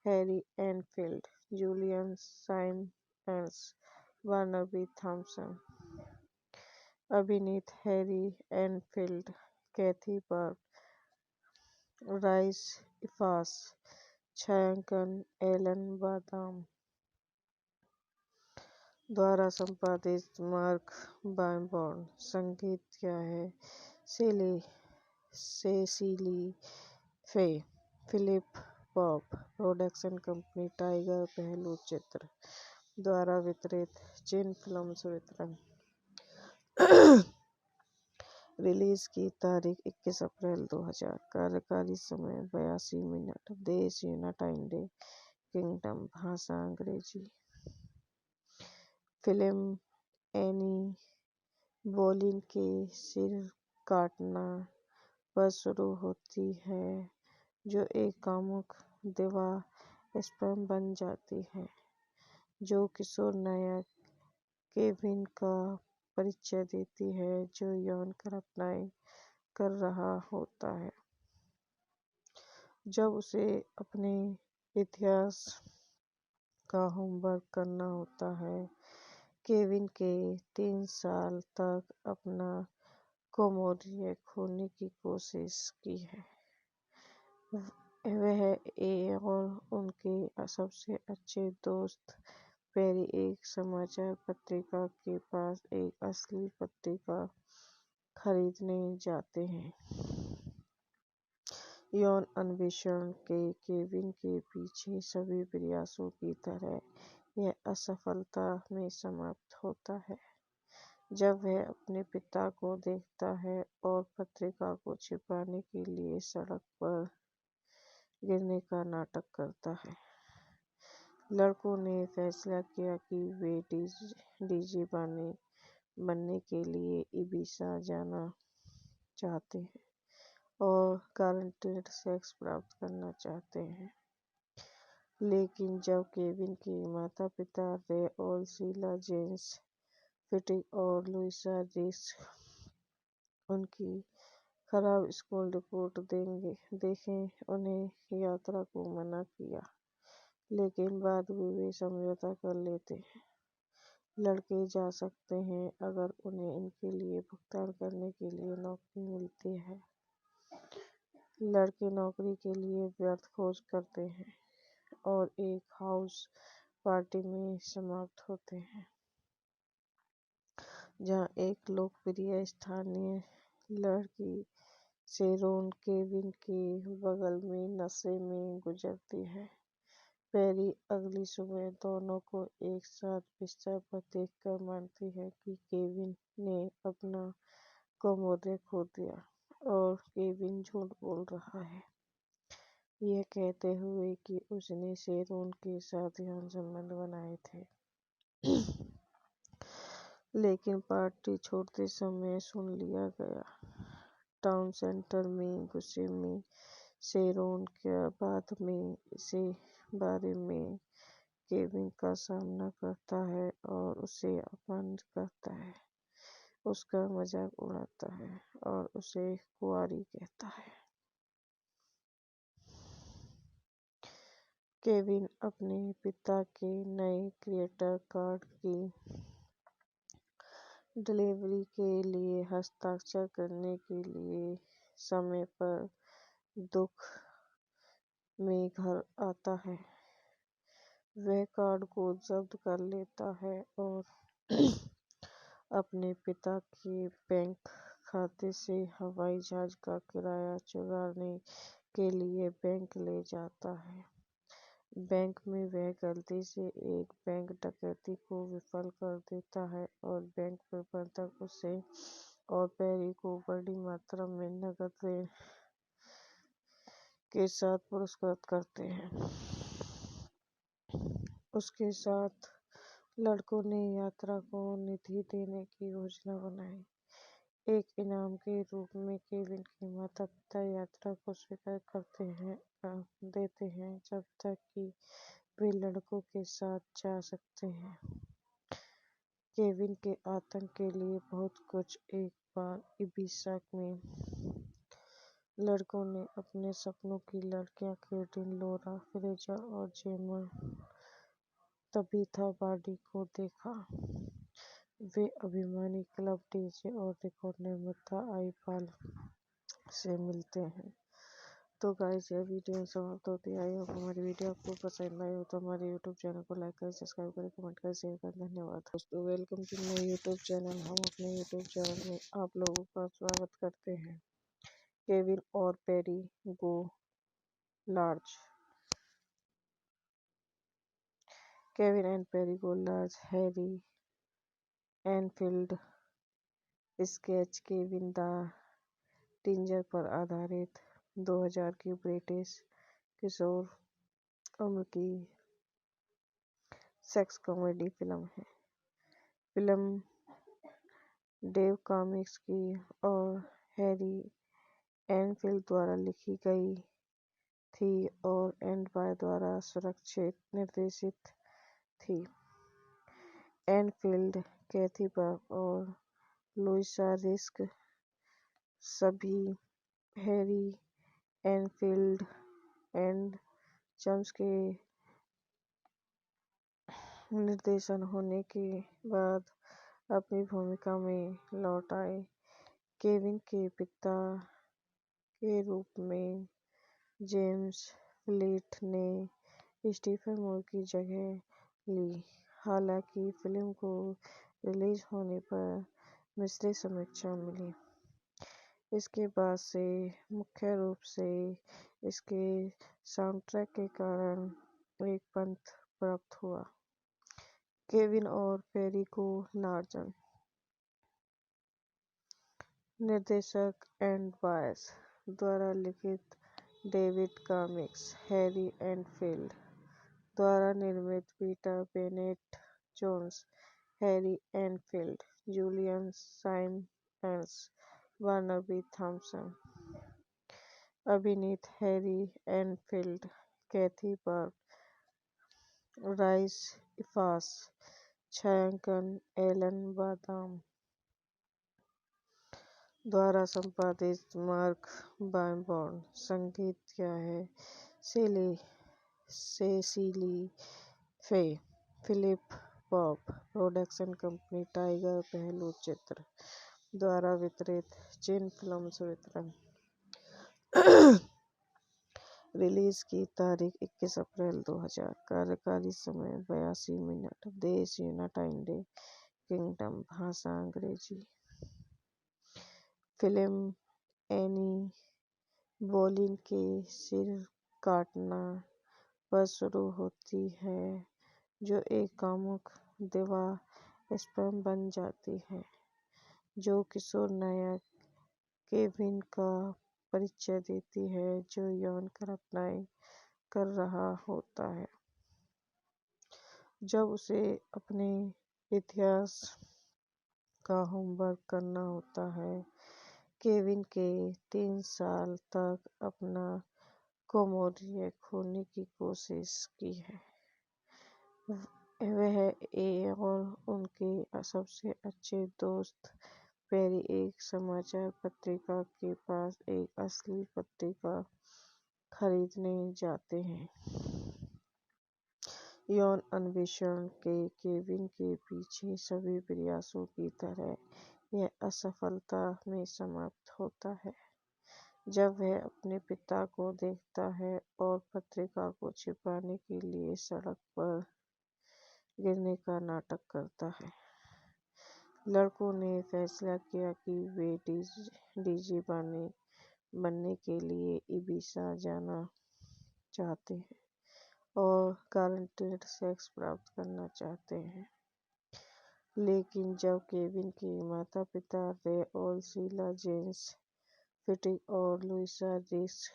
Harry Enfield, Julian Symonds, Barnaby Thompson अभिनीत हैरी एनफील्ड, कैथी बर्ग, राइस इफास, छायांकन एलन बादाम द्वारा संपादित, मार्क बायबॉर्न संगीत किया है, Cecily Fay, Philip pop production company, Tiger पहलू चित्र द्वारा वितरित, चिन फिल्म्स वितरण। रिलीज की तारीख 21 अप्रैल 2000। कार्यकारी समय 82 मिनट। देश यूनाइटेड किंगडम। भाषा अंग्रेजी। फिल्म एनी बोलीन के सिर काटना पर शुरू होती है, जो एक कामुक दिवा स्पैम बन जाती है, जो किशोर नायक केविन का परिचय देती है, जो यौन घटनाएं कर रहा होता है। जब उसे अपने इतिहास का होमवर्क करना होता है। केविन के 3 साल तक अपना कमोडिया खोने की कोशिश की है। वह और उनके सबसे अच्छे दोस्त पेरी एक समाचार पत्रिका के पास एक असली पत्रिका खरीदने जाते हैं। यौन अन्वेषण के केविन के पीछे सभी प्रयासों की तरह यह असफलता में समाप्त होता है, जब वह अपने पिता को देखता है और पत्रिका को छिपाने के लिए सड़क पर गिरने का नाटक करता है। लड़कों ने फैसला किया कि वे डीजे बनने के लिए इबिजा जाना चाहते हैं और गारंटेड सेक्स प्राप्त करना चाहते हैं। लेकिन जब केविन के माता-पिता रे और शीला जेम्स फिटिक और लुइसा रिस्क उनकी खराब स्कूल रिपोर्ट देखें उन्हें यात्रा को मना किया, लेकिन बाद में वे समझौता कर लेते हैं। लड़के जा सकते हैं अगर उन्हें इनके लिए भुगतान करने के लिए नौकरी मिलती है। लड़के नौकरी के लिए व्यर्थ खोज करते हैं और एक हाउस पार्टी में समाप्त होते हैं, जहां एक लोकप्रिय स्थानीय लड़की शेरोन केविन के बगल में नशे में गुजरती है। पेरी अगली सुबह दोनों को एक साथ बिस्तर पर देखकर मानती है कि केविन ने अपना कमोडिया खो दिया और केविन झूठ बोल रहा है, यह कहते हुए कि उसने शेरोन के साथ यौन संबंध बनाए थे। लेकिन पार्टी छोड़ते समय सुन लिया गया। टाउन सेंटर में गुस्से में शेरोन के बाद में इसे बारे में केविन का सामना करता है और उसे अपमानित करता है, उसका मजाक उड़ाता है और उसे कुंवारी कहता है। केविन अपने पिता के नए क्रेडिट कार्ड की डिलीवरी के लिए हस्ताक्षर करने के लिए समय पर दुख में घर आता है। वह कार्ड को जब्त कर लेता है और अपने पिता के बैंक खाते से हवाई जहाज का किराया चुराने के लिए बैंक ले जाता है। बैंक में वह गलती से एक बैंक डकैती को विफल कर देता है और बैंक प्रबंधक उसे और पेरी को बड़ी मात्रा में नकद के साथ पुरस्कृत करते हैं। उसके साथ लड़कों ने यात्रा को निधि देने की योजना बनाई। एक इनाम के रूप में केविन के माता पिता यात्रा को स्वीकार देते हैं जब तक कि वे लड़कों के साथ जा सकते हैं। केविन के आतंक के लिए बहुत कुछ। एक बार इबिजा में लड़कों ने अपने सपनों की लड़कियां केटिन, लोरा, फ्रेजा और जेमा तबीथा बार्डी को देखा। वे अभिमानी क्लब डीजे और रिकॉर्ड निर्माता आई पाल से मिलते हैं। तो गाइस, यह वीडियो समाप्त होती है। आई होप हमारी वीडियो आपको पसंद आई हो तो हमारे यूट्यूब चैनल को लाइक करें, सब्सक्राइब करें, कमेंट करें, शेयर करें। धन्यवाद दोस्तों। Welcome to my YouTube channel. हम अपने यूट्यूब चैनल में आप लोगों का स्वागत करते हैं। केविन और Perry go large. Kevin and Perry go large Harry Enfield sketch Kevin the teenager पर आधारित 2000 की ब्रिटिश किशोर उम्र की सेक्स कॉमेडी फिल्म है। फिल्म डेव कॉमिक्स की और हैरी एनफील्ड द्वारा लिखी गई थी और एंड बाय द्वारा सुरक्षित निर्देशित थी। एनफील्ड, कैथी बर्क और लुइसा रिस्क सभी हैरी एनफील्ड एंड चम्स के निर्देशन होने के बाद अपनी भूमिका में लौट आए। केविन के पिता के रूप में जेम्स फ्लीट ने स्टीफन मूर की जगह ली। हालांकि फिल्म को रिलीज होने पर मिश्रित समीक्षा मिली। इसके बाद से मुख्य रूप से इसके साउंडट्रैक के कारण एक पंथ प्राप्त हुआ। केविन और पेरी गो लार्ज। निर्देशक एंड बायस द्वारा लिखित डेविड कॉमिक्स। हैरी एनफील्ड द्वारा निर्मित Peter Bennett Jones. Harry Enfield, Julian Symonds, Warner B. Thomson. अभिनीत Harry Enfield, Kathy Burke, Rhys Ifans. छायांकन एलन बादाम द्वारा संपादित मार्क बायबॉर्न। संगीत किया है Cecily Fay. Philip pop production company Tiger पहलू चित्र द्वारा वितरित। जिन फिल्म्स वितरण। रिलीज की तारीख 21 अप्रैल 2000। कार्यकारी समय 82 मिनट। देश यूनाइटेड किंगडम। भाषा अंग्रेजी। फिल्म एनी बोलीन के सिर काटना पर शुरू होती है जो एक कामुक दिवा स्पैम बन जाती है जो किशोर नायक केविन का परिचय देती है जो यौन कल्पनाएं कर रहा होता है जब उसे अपने इतिहास का होमवर्क करना होता है। केविन के 3 साल तक अपना कोमोडिया खोने की कोशिश की है। वह और उनके सबसे अच्छे दोस्त पेरी एक समाचार पत्रिका के पास एक असली पत्रिका खरीदने जाते हैं। यौन अन्वेषण के केविन के पीछे सभी प्रयासों की तरह यह असफलता में समाप्त होता है। जब वह अपने पिता को देखता है और पत्रिका को छिपाने के लिए सड़क पर गिरने का नाटक करता है। लड़कों ने फैसला किया कि वे डीजे बनने के लिए इबिजा जाना चाहते हैं और गारंटेड सेक्स प्राप्त करना चाहते हैं। लेकिन जब केविन के माता-पिता रे और शीला जेम्स फिटिक और लुइसा रिस्क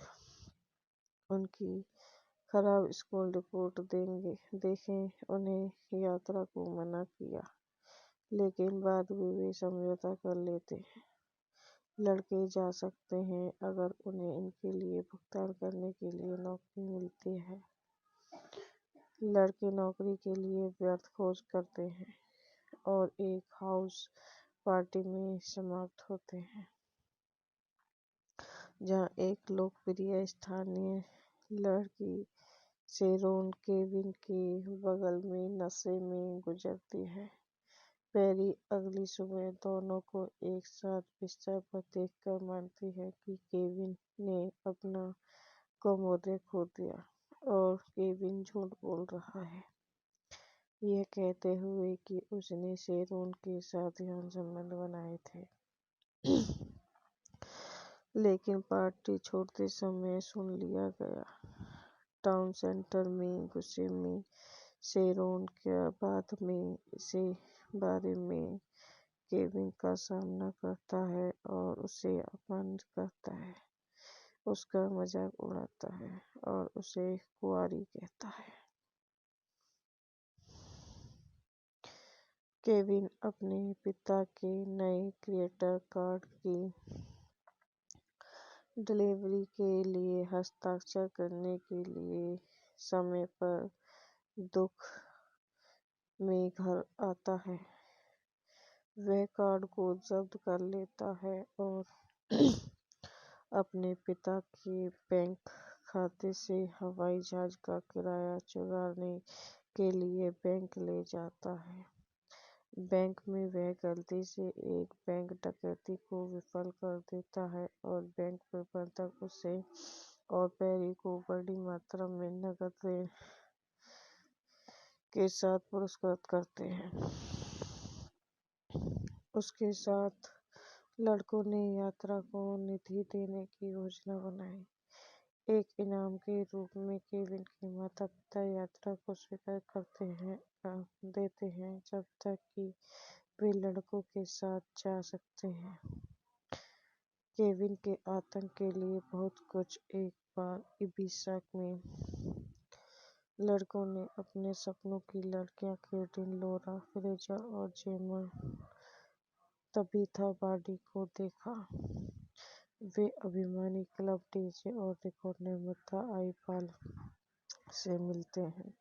उनकी खराब स्कूल रिपोर्ट देखें उन्हें यात्रा को मना किया, लेकिन बाद में वे समझौता कर लेते हैं। लड़के जा सकते हैं अगर उन्हें इनके लिए भुगतान करने के लिए नौकरी मिलती है। लड़के नौकरी के लिए व्यर्थ खोज करते हैं और एक हाउस पार्टी में समाप्त होते हैं, जहां एक लोकप्रिय स्थानीय लड़की शेरोन केविन के बगल में नशे में गुजरती है। पेरी अगली सुबह दोनों को एक साथ बिस्तर पर देखकर मानती है कि केविन ने अपना कमोदे खो दिया और केविन झूठ बोल रहा है, यह कहते हुए कि उसने शेरोन के साथ यौन संबंध बनाए थे। लेकिन पार्टी छोड़ते समय सुन लिया गया। टाउन सेंटर में गुस्से में शेरोन के बाद में इसे बारे में केविन का सामना करता है और उसे अपमानित करता है, उसका मजाक उड़ाता है और उसे कुंवारी कहता है। केविन अपने पिता के नए क्रेडिट कार्ड की डिलीवरी के लिए हस्ताक्षर करने के लिए समय पर दुख में घर आता है। वह कार्ड को जब्त कर लेता है और अपने पिता के बैंक खाते से हवाई जहाज का किराया चुराने के लिए बैंक ले जाता है। बैंक में वह गलती से एक बैंक डकैती को विफल कर देता है और बैंक प्रबंधक उसे और पेरी को बड़ी मात्रा में नकद ऋण के साथ पुरस्कृत करते हैं। उसके साथ लड़कों ने यात्रा को निधि देने की योजना बनाई। एक इनाम के रूप में केविन के माता-पिता यात्रा को स्वीकार देते हैं जब तक कि वे लड़कों के साथ जा सकते हैं। केविन के आतंक के लिए बहुत कुछ। एक बार इबिजा में लड़कों ने अपने सपनों की लड़कियां केटिन, लौरा फ्रेजर और जेमा तबीथा बार्डी को देखा। वे अभिमानी क्लब डीजे और रिकॉर्ड निर्माता आई पाल से मिलते हैं।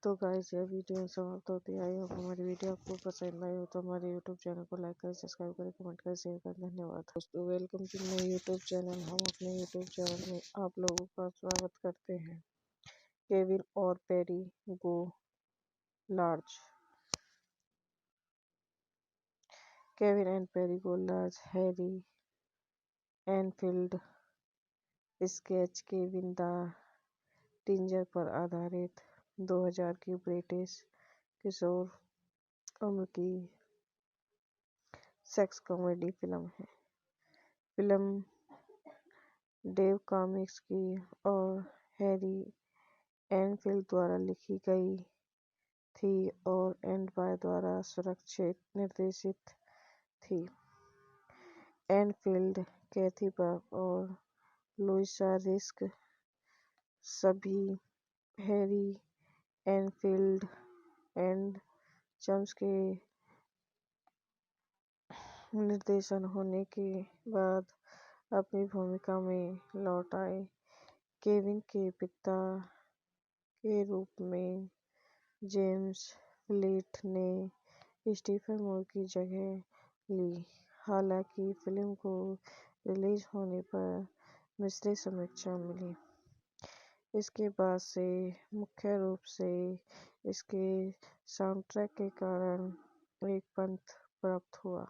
तो गाइस, यह वीडियो समाप्त होती है। आई होप हमारी वीडियो आपको पसंद आई हो तो हमारे यूट्यूब चैनल को लाइक करें, सब्सक्राइब करें, कमेंट करें, शेयर करें। धन्यवाद दोस्तों। Welcome to my YouTube channel. हम अपने यूट्यूब चैनल में आप लोगों का स्वागत करते हैं। केविन और Perry go large. Kevin and Perry go large Harry Enfield sketch Kevin the teenager पर आधारित 2000 की ब्रिटिश किशोर उम्र की सेक्स कॉमेडी फिल्म है। फिल्म डेव कॉमिक्स की और हैरी एनफील्ड द्वारा लिखी गई थी और एंड बाय द्वारा निर्देशित थी। एनफील्ड, कैथी बर्क और लुइसा रिस्क सभी हैरी एनफील्ड एंड चम्स के निर्देशन होने के बाद अपनी भूमिका में लौट आए। केविन के पिता के रूप में जेम्स फ्लीट ने स्टीफन मूर की जगह ली। हालांकि फिल्म को रिलीज होने पर मिश्रित समीक्षा मिली। इसके बाद से मुख्य रूप से इसके साउंडट्रैक के कारण एक पंथ प्राप्त हुआ।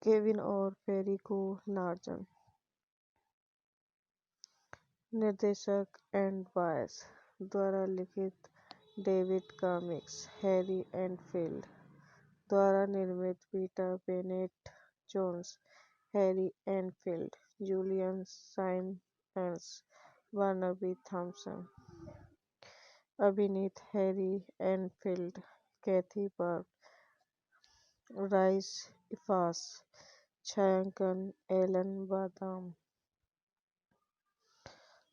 केविन और पेरी गो लार्ज। निर्देशक एंड बायस द्वारा लिखित डेविड कॉमिक्स, हैरी एनफील्ड द्वारा निर्मित Peter Bennett Jones, Harry Enfield, Julian Symonds, Barnaby Thomson. अभिनीत Harry Enfield, Kathy bird, Rhys Ifans. छायांकन एलन बादाम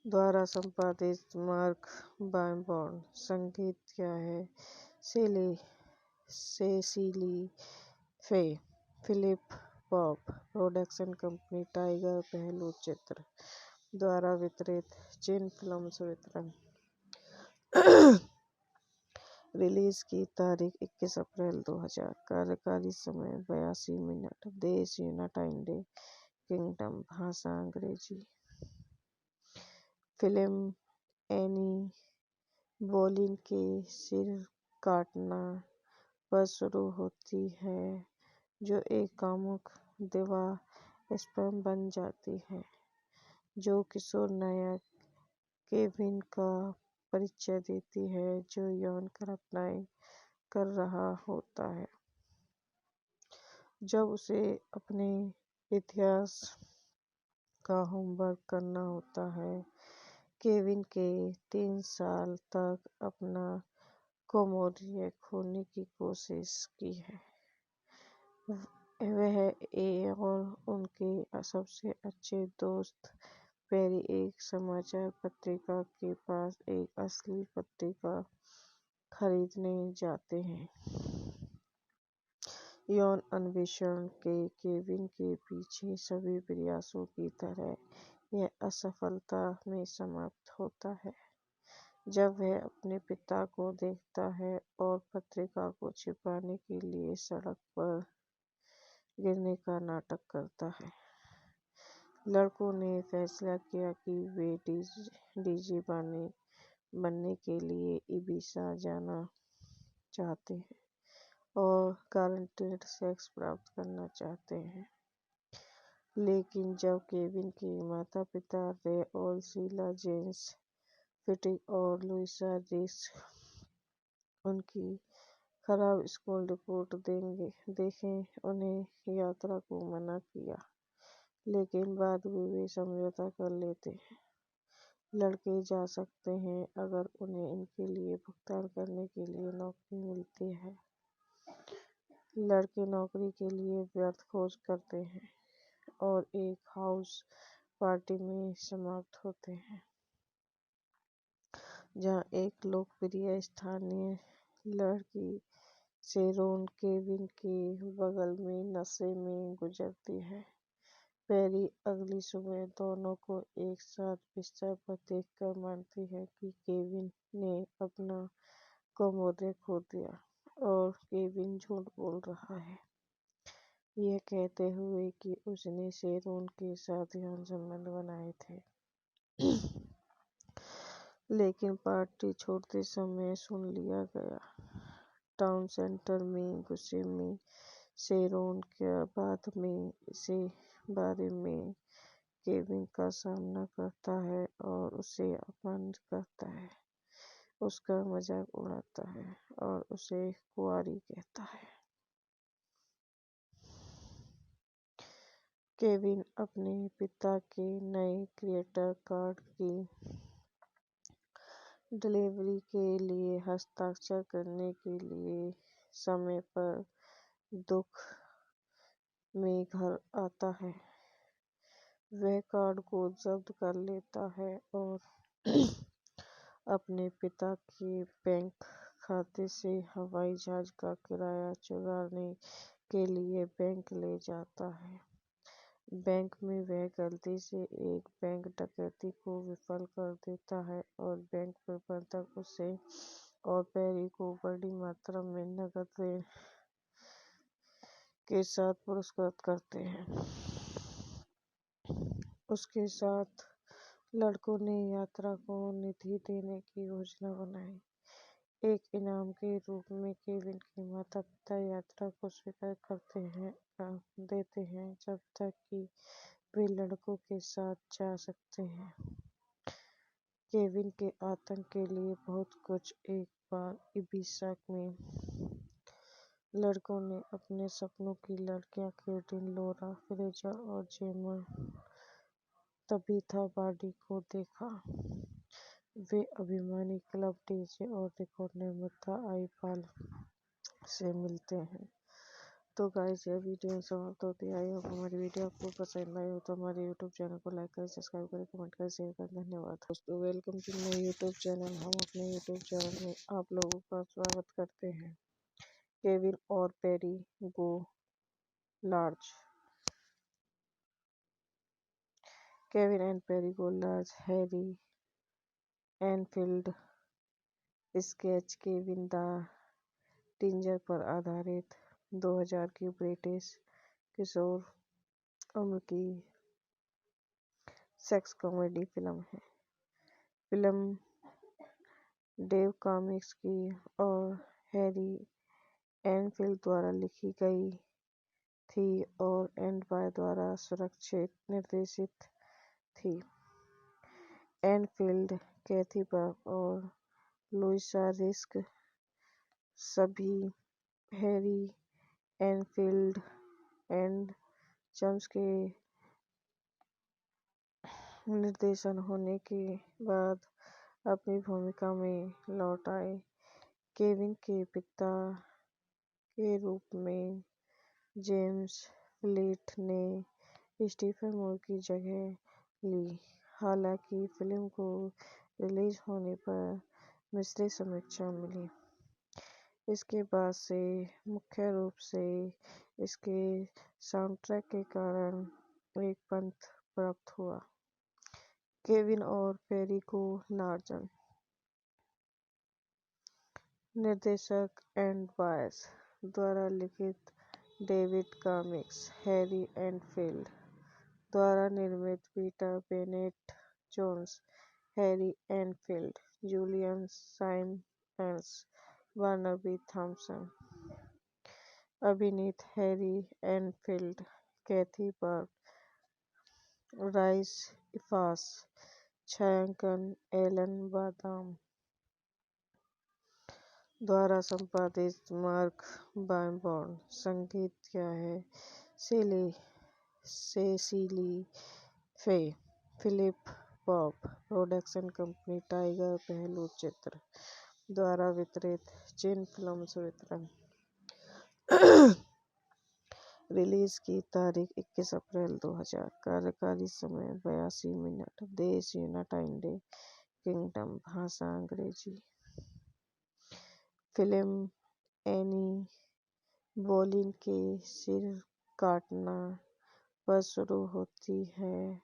द्वारा संपादित मार्क बायबॉर्न। संगीत क्या है Cecily Fay. Philip pop production company, Tiger पहलू चित्र द्वारा वितरित, जिन फिल्म्स वितरण। रिलीज की तारीख 21 अप्रैल 2000। कार्यकारी समय 82 मिनट। देश यूनाइटेड किंगडम। भाषा अंग्रेजी। फिल्म एनी बोलीन के सिर काटना पर शुरू होती है, जो एक कामुक दिवा स्पैम बन जाती है, जो किशोर नायक केविन का परिचय देती है, जो यौन घटनाएं कर रहा होता है जब उसे अपने इतिहास का होमवर्क करना होता है। केविन के 3 साल तक अपना कोमोडिया खोने की कोशिश की है। वह और उनके सबसे अच्छे दोस्त पेरी एक समाचार पत्रिका के पास एक असली पत्रिका खरीदने जाते हैं। यौन अन्वेषण के केविन के पीछे सभी प्रयासों की तरह यह असफलता में समाप्त होता है, जब वह अपने पिता को देखता है और पत्रिका को छिपाने के लिए सड़क पर गिरने का नाटक करता है। लड़कों ने फैसला किया कि वे डीजे बनने के लिए इबिजा जाना चाहते हैं और गारंटीड सेक्स प्राप्त करना चाहते हैं। लेकिन जब केविन के माता-पिता रे और शीला जेम्स फिटिक और लुइसा रिस्क उनकी खराब स्कूल रिपोर्ट देखें, उन्हें यात्रा को मना किया, लेकिन बाद में वे समझौता कर लेते हैं। लड़के जा सकते हैं अगर उन्हें इनके लिए भुगतान करने के लिए नौकरी मिलती है। लड़के नौकरी के लिए व्यर्थ खोज करते हैं और एक हाउस पार्टी में समाप्त होते हैं, जहां एक लोकप्रिय स्थानीय लड़की शेरोन केविन के बगल में नशे में गुजरती है। पेरी अगली सुबह दोनों को एक साथ बिस्तर पर देखकर मानती है कि केविन ने अपना कोमोडिया खो दिया और केविन झूठ बोल रहा है, यह कहते हुए कि उसने शेरोन के साथ यौन संबंध बनाए थे। लेकिन पार्टी छोड़ते समय सुन लिया गया। टाउन सेंटर में गुस्से में शेरोन के बाद में इसे बारे में केविन का सामना करता है और उसे अपमानित करता है, उसका मजाक उड़ाता है और उसे कुंवारी कहता है। केविन अपने पिता के नए क्रेडिट कार्ड की डिलीवरी के लिए हस्ताक्षर करने के लिए समय पर दुख में घर आता है। वह कार्ड को जब्त कर लेता है और अपने पिता के बैंक खाते से हवाई जहाज का किराया चुराने के लिए बैंक ले जाता है। बैंक में वह गलती से एक बैंक डकैती को विफल कर देता है और बैंक प्रबंधक उसे और पेरी को बड़ी मात्रा में नकद ऋण के साथ पुरस्कृत करते हैं। उसके साथ लड़कों ने यात्रा को निधि देने की योजना बनाई। एक इनाम के रूप में केविन के माता-पिता यात्रा को स्वीकार देते हैं जब तक कि वे लड़कों के साथ जा सकते हैं। केविन के आतंक के लिए बहुत कुछ। एक बार इबिजा में लड़कों ने अपने सपनों की लड़कियां केटिन, लौरा, फ्रेजा और जेमा तबीथा बार्डी को देखा। वे अभिमानी क्लब डीजे और रिकॉर्ड निर्माता आईपाल से मिलते हैं। तो गाइस, यह वीडियो समाप्त होती है। आई होप हमारी वीडियो आपको पसंद आई हो तो हमारे यूट्यूब चैनल को लाइक करें, सब्सक्राइब करें, कमेंट करें, शेयर करें। धन्यवाद दोस्तों। Welcome to my YouTube channel. हम अपने यूट्यूब चैनल में आप लोगों का स्वागत करते हैं। केविन और Perry go large. Kevin and Perry go large Harry Enfield sketch Kevin the teenager पर आधारित 2000 की ब्रिटिश किशोर उम्र की सेक्स कॉमेडी फिल्म है। फिल्म डेव कॉमिक्स की और हैरी एनफील्ड द्वारा लिखी गई थी और एंड बाय द्वारा सुरक्षित निर्देशित थी। एनफील्ड, कैथी बर्क और लुइसा रिस्क सभी हैरी एनफील्ड एंड चम्स के निर्देशन होने के बाद अपनी भूमिका में लौट आए। केविन के पिता के रूप में जेम्स फ्लीट ने स्टीफन मूर की जगह ली। हालांकि फिल्म को रिलीज होने पर मिश्रित समीक्षा मिली। इसके बाद से मुख्य रूप से इसके साउंडट्रैक के कारण एक पंथ प्राप्त हुआ। केविन और पेरी गो लार्ज। निर्देशक एंड बायस द्वारा लिखित डेविड कॉमिक्स। हैरी एनफील्ड द्वारा निर्मित Peter Bennett Jones, Harry Enfield, Julian Symonds, Barnaby Thomson. अभिनीत Harry Enfield, Kathy Burke, Rhys Ifans. छायांकन एलन बादाम द्वारा संपादित मार्क बायबॉर्न। संगीत क्या है Cecily Fay. Philip pop production company Tiger पहलू चित्र द्वारा वितरित। चिन फिल्म्स वितरण। रिलीज की तारीख 21 अप्रैल 2000। कार्यकारी समय 82 मिनट। देश यूनाइटेड किंगडम। भाषा अंग्रेजी। फिल्म एनी बोलीन के सिर काटना पर शुरू होती है,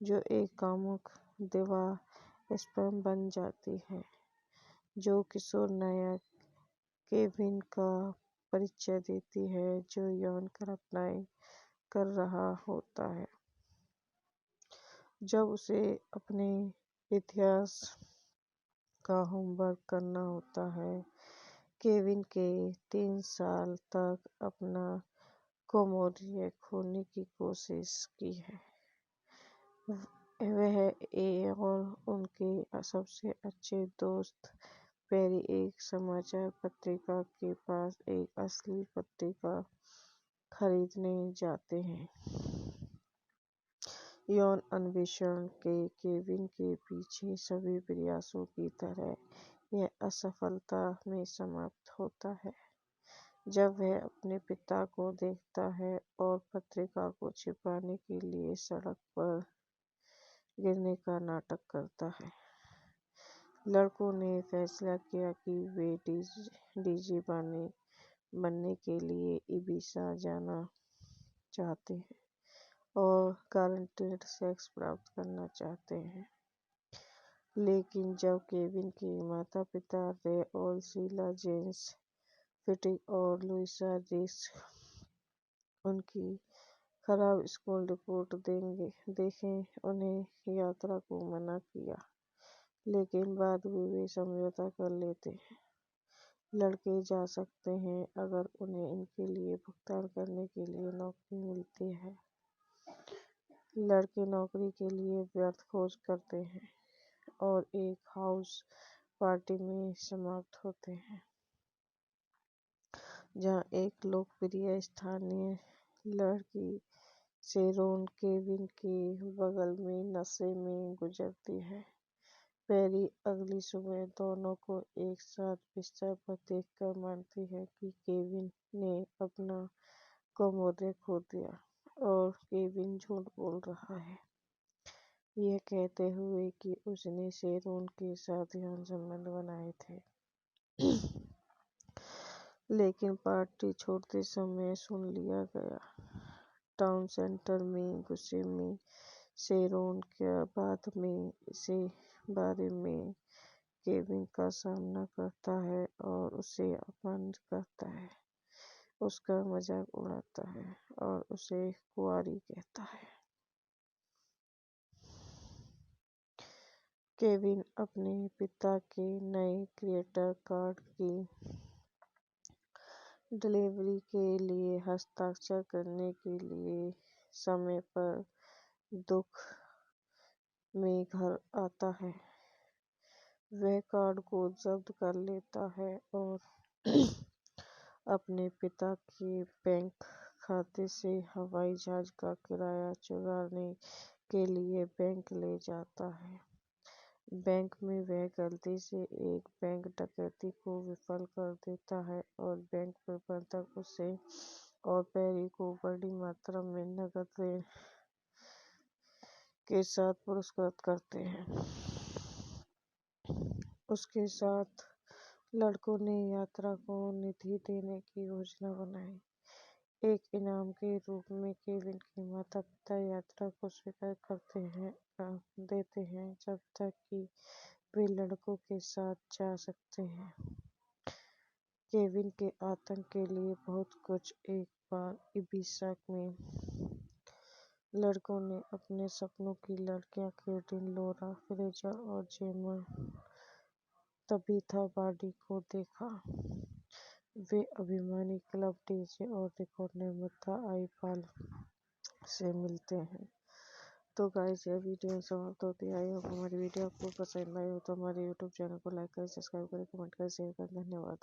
जो एक कामुक दिवा स्पैम बन जाती है, जो किशोर नायक केविन का परिचय देती है, जो यौन घटनाएं कर रहा होता है। जब उसे अपने इतिहास का होमवर्क करना होता है। केविन के 3 साल तक अपना कोमोडिया खोने की कोशिश की है। वह और उनके सबसे अच्छे दोस्त पेरी एक समाचार पत्रिका के पास एक असली पत्रिका खरीदने जाते हैं। यौन अन्वेषण के केविन के पीछे सभी प्रयासों की तरह यह असफलता में समाप्त होता है, जब वह अपने पिता को देखता है और पत्रिका को छिपाने के लिए सड़क पर गिरने का नाटक करता है। लड़कों ने फैसला किया कि वे डीजे बनने के लिए इबिजा जाना चाहते हैं और गारंटेड सेक्स प्राप्त करना चाहते हैं। लेकिन जब केविन के माता-पिता रे और शीला जेम्स फिटिक और लुइसा रिस्क उनकी खराब स्कूल रिपोर्ट देखें उन्हें यात्रा को मना किया, लेकिन बाद में वे समझौता कर लेते हैं। लड़के जा सकते हैं अगर उन्हें इनके लिए भुगतान करने के लिए नौकरी मिलती है। लड़के नौकरी के लिए व्यर्थ खोज करते हैं और एक हाउस पार्टी में समाप्त होते हैं, जहां एक लोकप्रिय स्थानीय लड़की शेरोन केविन के बगल में नशे में गुजरती है। पैरी अगली सुबह दोनों को एक साथ बिस्तर पर देखकर मानती है कि केविन ने अपना कमोदे खो दिया और केविन झूठ बोल रहा है, यह कहते हुए कि उसने शेरोन के साथ यौन संबंध बनाए थे। लेकिन पार्टी छोड़ते समय सुन लिया गया। टाउन सेंटर में गुस्से में शेरोन के बाद में इसे बारे में केविन का सामना करता है और उसे अपमानित करता है, उसका मजाक उड़ाता है और उसे कुंवारी कहता है। केविन अपने पिता के नए क्रेडिट कार्ड की डिलीवरी के लिए हस्ताक्षर करने के लिए समय पर दुख में घर आता है। वह कार्ड को जब्त कर लेता है और अपने पिता के बैंक खाते से हवाई जहाज का किराया चुराने के लिए बैंक ले जाता है। बैंक में वह गलती से एक बैंक डकैती को विफल कर देता है और बैंक प्रबंधक उसे और पैरी को बड़ी मात्रा में नकद ऋण के साथ पुरस्कृत करते हैं। उसके साथ लड़कों ने यात्रा को निधि देने की योजना बनाई। एक इनाम के रूप में केविन के माता पिता यात्रा को स्वीकार देते हैं जब तक कि वे लड़कों के साथ जा सकते हैं। केविन के आतंक के लिए बहुत कुछ। एक बार इबिजा में लड़कों ने अपने सपनों की लड़कियां केटिन, लौरा फ्रेजर और जेमा तबीथा बार्डी को देखा। वे अभिमानी क्लब डीजे और रिकॉर्ड निर्माता आई पाल से मिलते हैं। तो गाइस, यह वीडियो समाप्त होती है। आई होप हमारी वीडियो आपको पसंद आई हो तो हमारे यूट्यूब चैनल को लाइक करें, सब्सक्राइब करें, कमेंट करें, शेयर करें। धन्यवाद।